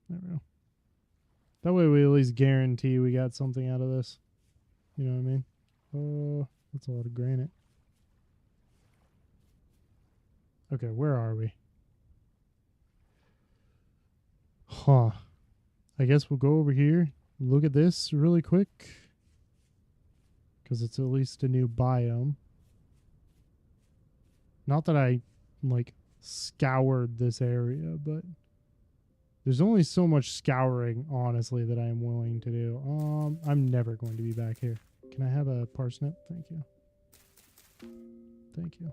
There we go. That way we at least guarantee we got something out of this. You know what I mean? Oh, that's a lot of granite. Okay, where are we? Huh. I guess we'll go over here, look at this really quick, because it's at least a new biome. Not that I, like, scoured this area, but there's only so much scouring, honestly, that I am willing to do. I'm never going to be back here. Can I have a parsnip? Thank you. Thank you.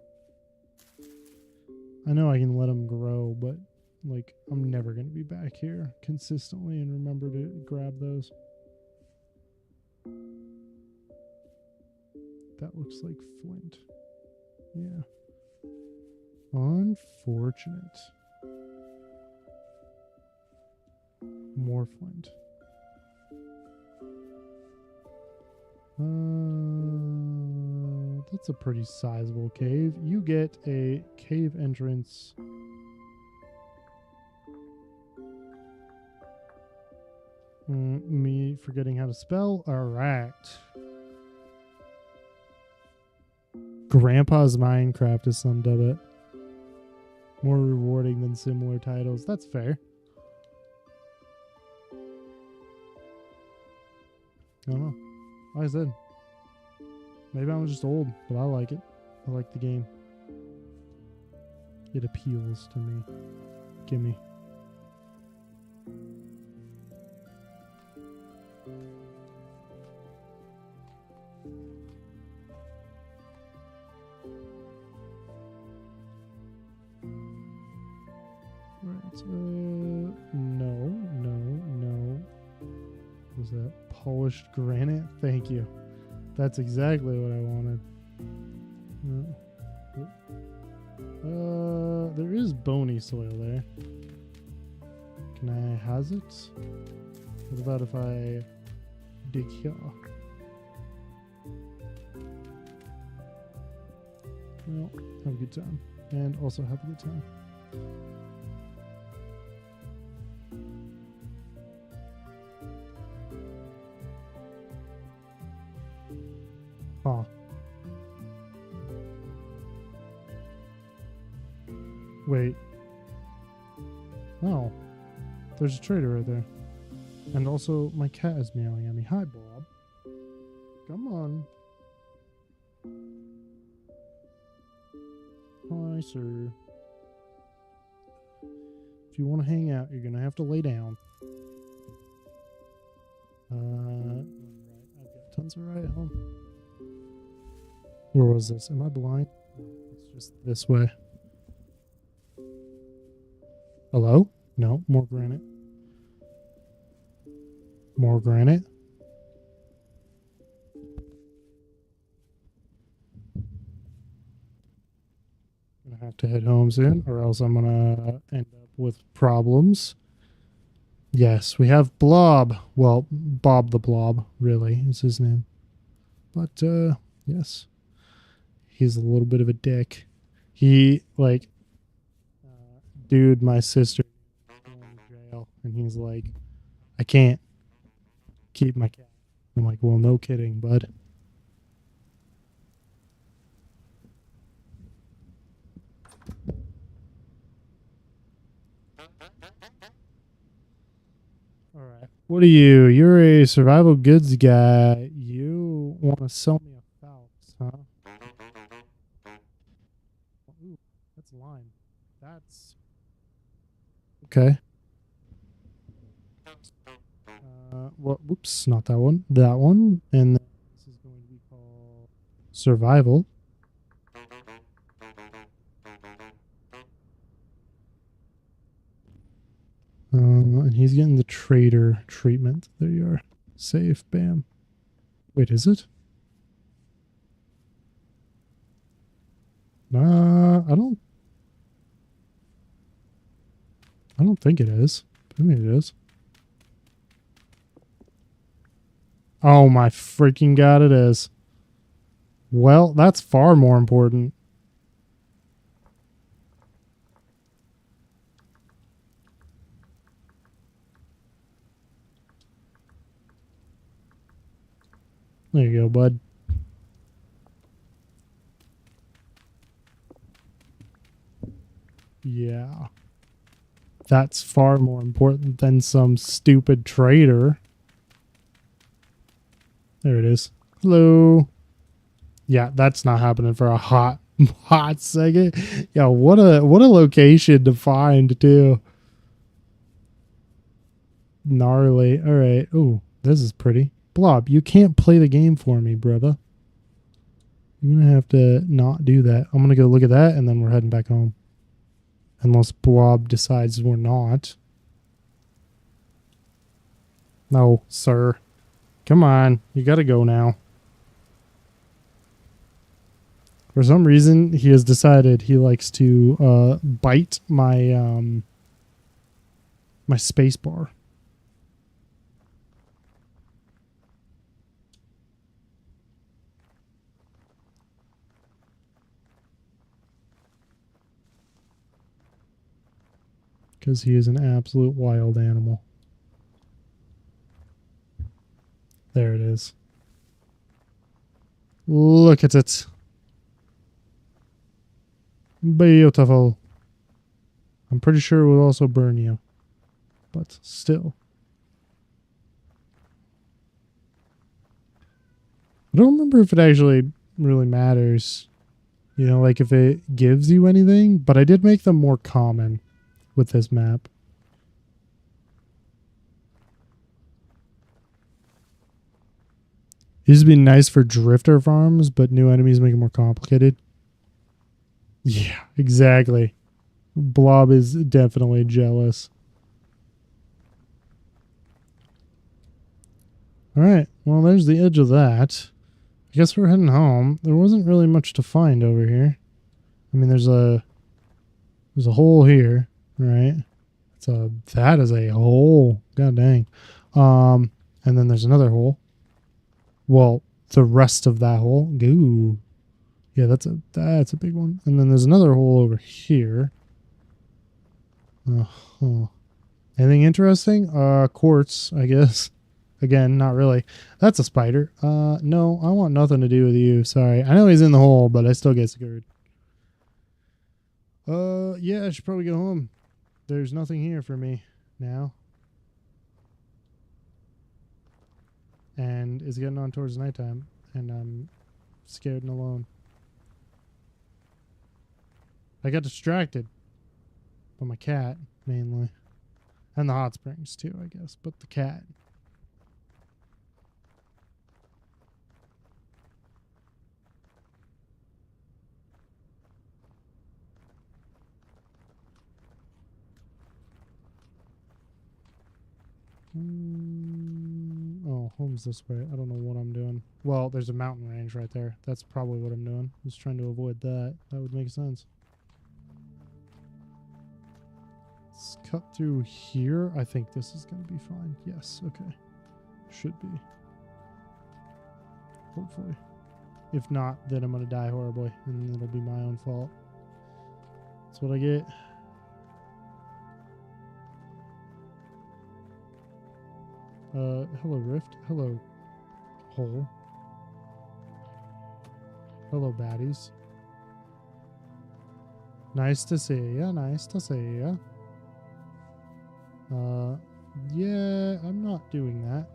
I know I can let them grow, but, like, I'm never going to be back here consistently and remember to grab those. That looks like flint. Yeah. Unfortunate. More flint. That's a pretty sizable cave. You get a cave entrance. Me forgetting how to spell. All right. Grandpa's Minecraft is summed of it. More rewarding than similar titles. That's fair. I don't know. Like I said, maybe I'm just old, but I like it. I like the game. It appeals to me. Gimme. Right. No. Was that polished granite? Thank you. That's exactly what I wanted. There is bony soil there. Can I has it? What about if I dig here? Well, have a good time. And also have a good time. Huh. Wait. Oh. There's a trader right there. And also, my cat is meowing at me. Hi, Bob. Come on. Hi, sir. If you want to hang out, you're going to have to lay down. Right. I've got tons of right home. Where was this? Am I blind? It's just this way. Hello? No, more granite. More granite. Gonna have to head home soon, or else I'm gonna end up with problems. Yes, we have Blob. Well, Bob the Blob, really, is his name. But, yes. He's a little bit of a dick. He, like, dude, my sister going to jail, and he's like, I can't keep my cat. I'm like, well, no kidding, bud. All right. What are you? You're a survival goods guy. You want to sell me a Phelps, huh? Ooh, that's lime. That's okay. Well, whoops, not that one. That one. And then this is going to be called survival. And he's getting the trader treatment. There you are. Safe. Bam. Wait, is it? I don't think it is. I mean, it is. Oh my freaking god, it is. Well, that's far more important. There you go, bud. Yeah. That's far more important than some stupid trader. There it is. Hello. Yeah, that's not happening for a hot second. Yeah, what a location to find too. Gnarly. All right. Ooh, this is pretty. Blob, you can't play the game for me, brother. You're gonna have to not do that. I'm gonna go look at that, and then we're heading back home. Unless Blob decides we're not. No, sir. Come on. You gotta go now. For some reason, he has decided he likes to bite my my space bar. Because he is an absolute wild animal. There it is. Look at it. Beautiful. I'm pretty sure it will also burn you. But still. I don't remember if it actually really matters. You know, like if it gives you anything. But I did make them more common with this map. It used to be nice for drifter farms, but new enemies make it more complicated. Yeah, exactly. Blob is definitely jealous. All right. Well, there's the edge of that. I guess we're heading home. There wasn't really much to find over here. I mean, there's a hole here, right? So that is a hole. God dang. And then there's another hole. Well, the rest of that hole. Ooh. Yeah, that's a big one. And then there's another hole over here. Uh-huh. Anything interesting? Quartz, I guess. Again, not really. That's a spider. No, I want nothing to do with you. Sorry. I know he's in the hole, but I still get scared. Yeah, I should probably go home. There's nothing here for me now. And it's getting on towards nighttime, and I'm scared and alone. I got distracted by my cat, mainly. And the hot springs, too, I guess. But the cat. Oh, home's this way. I don't know what I'm doing. Well, there's a mountain range right there. That's probably what I'm doing. I'm just trying to avoid that. That would make sense. Let's cut through here. I think this is going to be fine. Yes, okay. Should be. Hopefully. If not, then I'm going to die horribly, and it'll be my own fault. That's what I get. Hello, Rift. Hello, Hole. Hello, baddies. Nice to see ya. Nice to see ya. Yeah, I'm not doing that.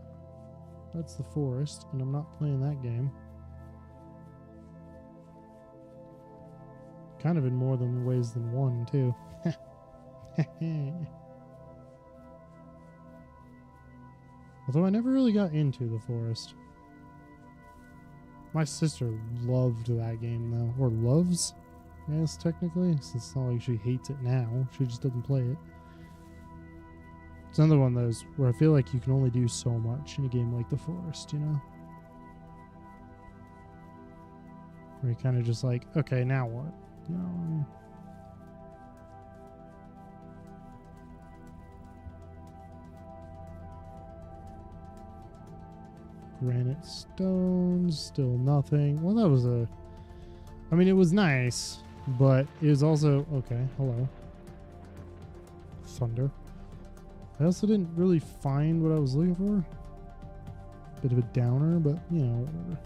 That's the forest, and I'm not playing that game. Kind of in more than ways than one, too. Although I never really got into the forest. My sister loved that game, though. Or loves, I guess, technically. Since it's not like she hates it now. She just doesn't play it. It's another one of those where I feel like you can only do so much in a game like the forest, you know? Where you're kind of just like, okay, now what? You know what I mean? Granite stones, still nothing. Well, that was I mean, it was nice, but it was also, okay, hello. Thunder. I also didn't really find what I was looking for. Bit of a downer, but, you know, whatever.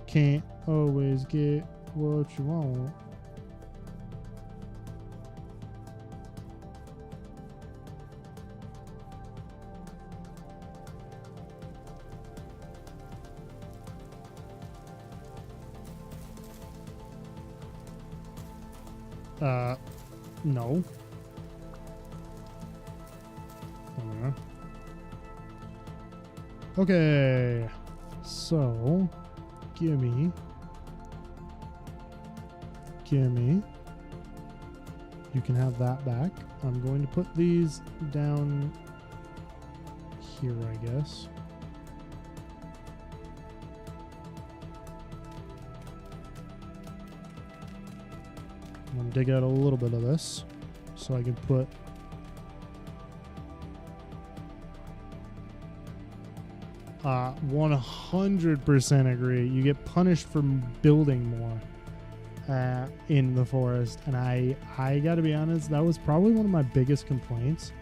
Can't always get what you want. No. Okay. So, gimme. You can have that back. I'm going to put these down here, I guess. I'm going to dig out a little bit of this so I can put 100% agree. You get punished for building more in the forest, and I gotta be honest, that was probably one of my biggest complaints.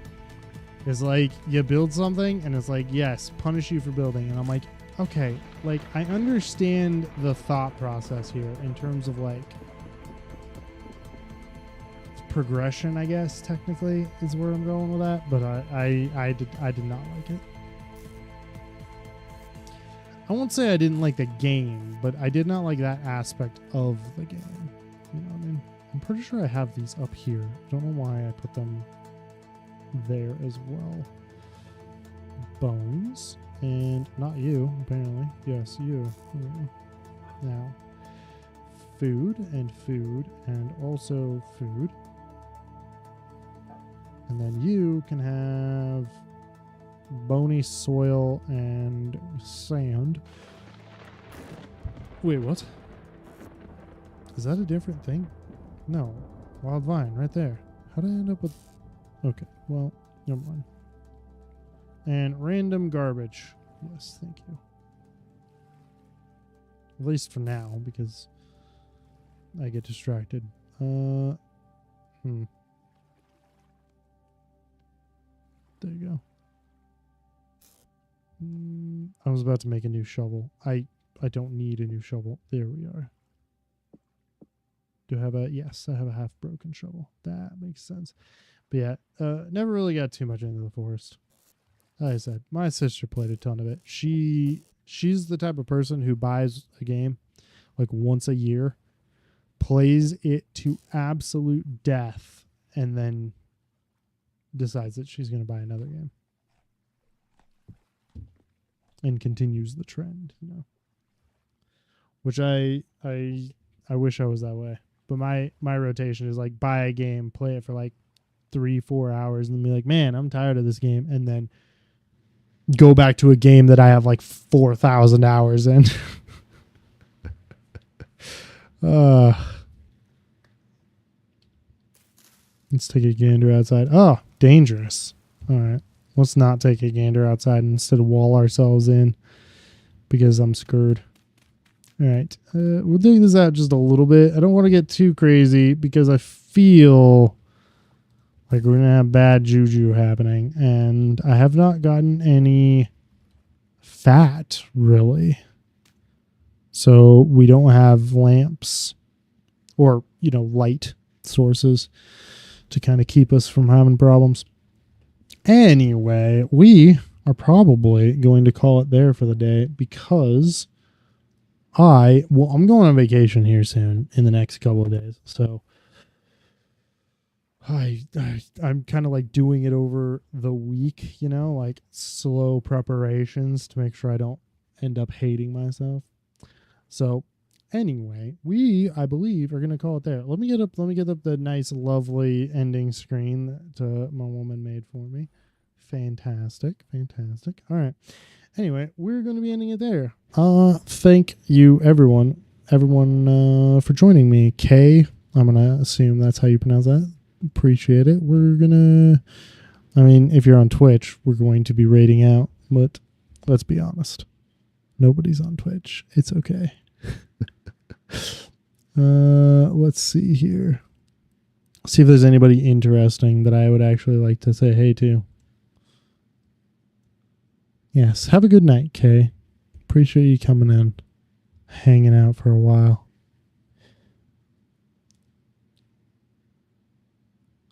Is like you build something and it's like, yes, punish you for building, and I'm like, okay, like I understand the thought process here in terms of like progression, I guess technically is where I'm going with that, but I did not like it. I won't say I didn't like the game, but I did not like that aspect of the game. You know what I mean? I'm pretty sure I have these up here. I don't know why I put them there as well. Bones. And not you, apparently. Yes, you. Now, food, and also food. And then you can have bony soil and sand. Wait, what? Is that a different thing? No. Wild vine right there. How did I end up with... Okay, well, never mind. And random garbage. Yes, thank you. At least for now, because I get distracted. There you go. I was about to make a new shovel. I don't need a new shovel. There we are. Do I have a... Yes, I have a half broken shovel. That makes sense. But yeah, never really got too much into the forest. Like I said, my sister played a ton of it. She's the type of person who buys a game like once a year, plays it to absolute death, and then decides that she's going to buy another game. And continues the trend, you know. Which I wish I was that way. But my rotation is like buy a game, play it for like 3-4 hours and be like, man, I'm tired of this game, and then go back to a game that I have like 4,000 hours in. Let's take a gander outside. Oh, dangerous. All right. Let's not take a gander outside and instead of wall ourselves in because I'm screwed. All right. We'll dig this out just a little bit. I don't want to get too crazy because I feel like we're going to have bad juju happening. And I have not gotten any fat, really. So we don't have lamps or, light sources to kind of keep us from having problems. Anyway, we are probably going to call it there for the day because I'm going on vacation here soon in the next couple of days. So I'm kind of like doing it over the week, like slow preparations to make sure I don't end up hating myself. So anyway, I believe are going to call it there. Let me get up the nice, lovely ending screen that my woman made for me. Fantastic. All right. Anyway, we're going to be ending it there. Thank you, everyone for joining me. Kay, I'm going to assume that's how you pronounce that. Appreciate it. If you're on Twitch, we're going to be rating out, but let's be honest. Nobody's on Twitch. It's okay. Let's see here. See if there's anybody interesting that I would actually like to say hey to. Yes, have a good night, Kay. Appreciate you coming in, hanging out for a while.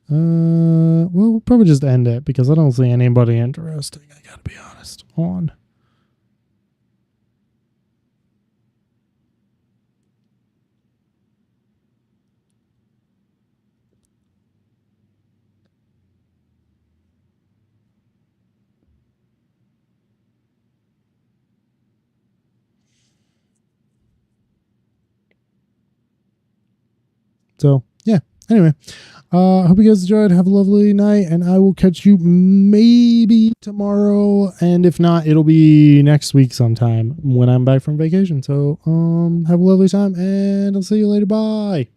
We'll probably just end it because I don't see anybody interesting, I gotta be honest, on. So, yeah. Anyway, hope you guys enjoyed. Have a lovely night, and I will catch you maybe tomorrow, and if not, it'll be next week sometime when I'm back from vacation. So, have a lovely time, and I'll see you later. Bye.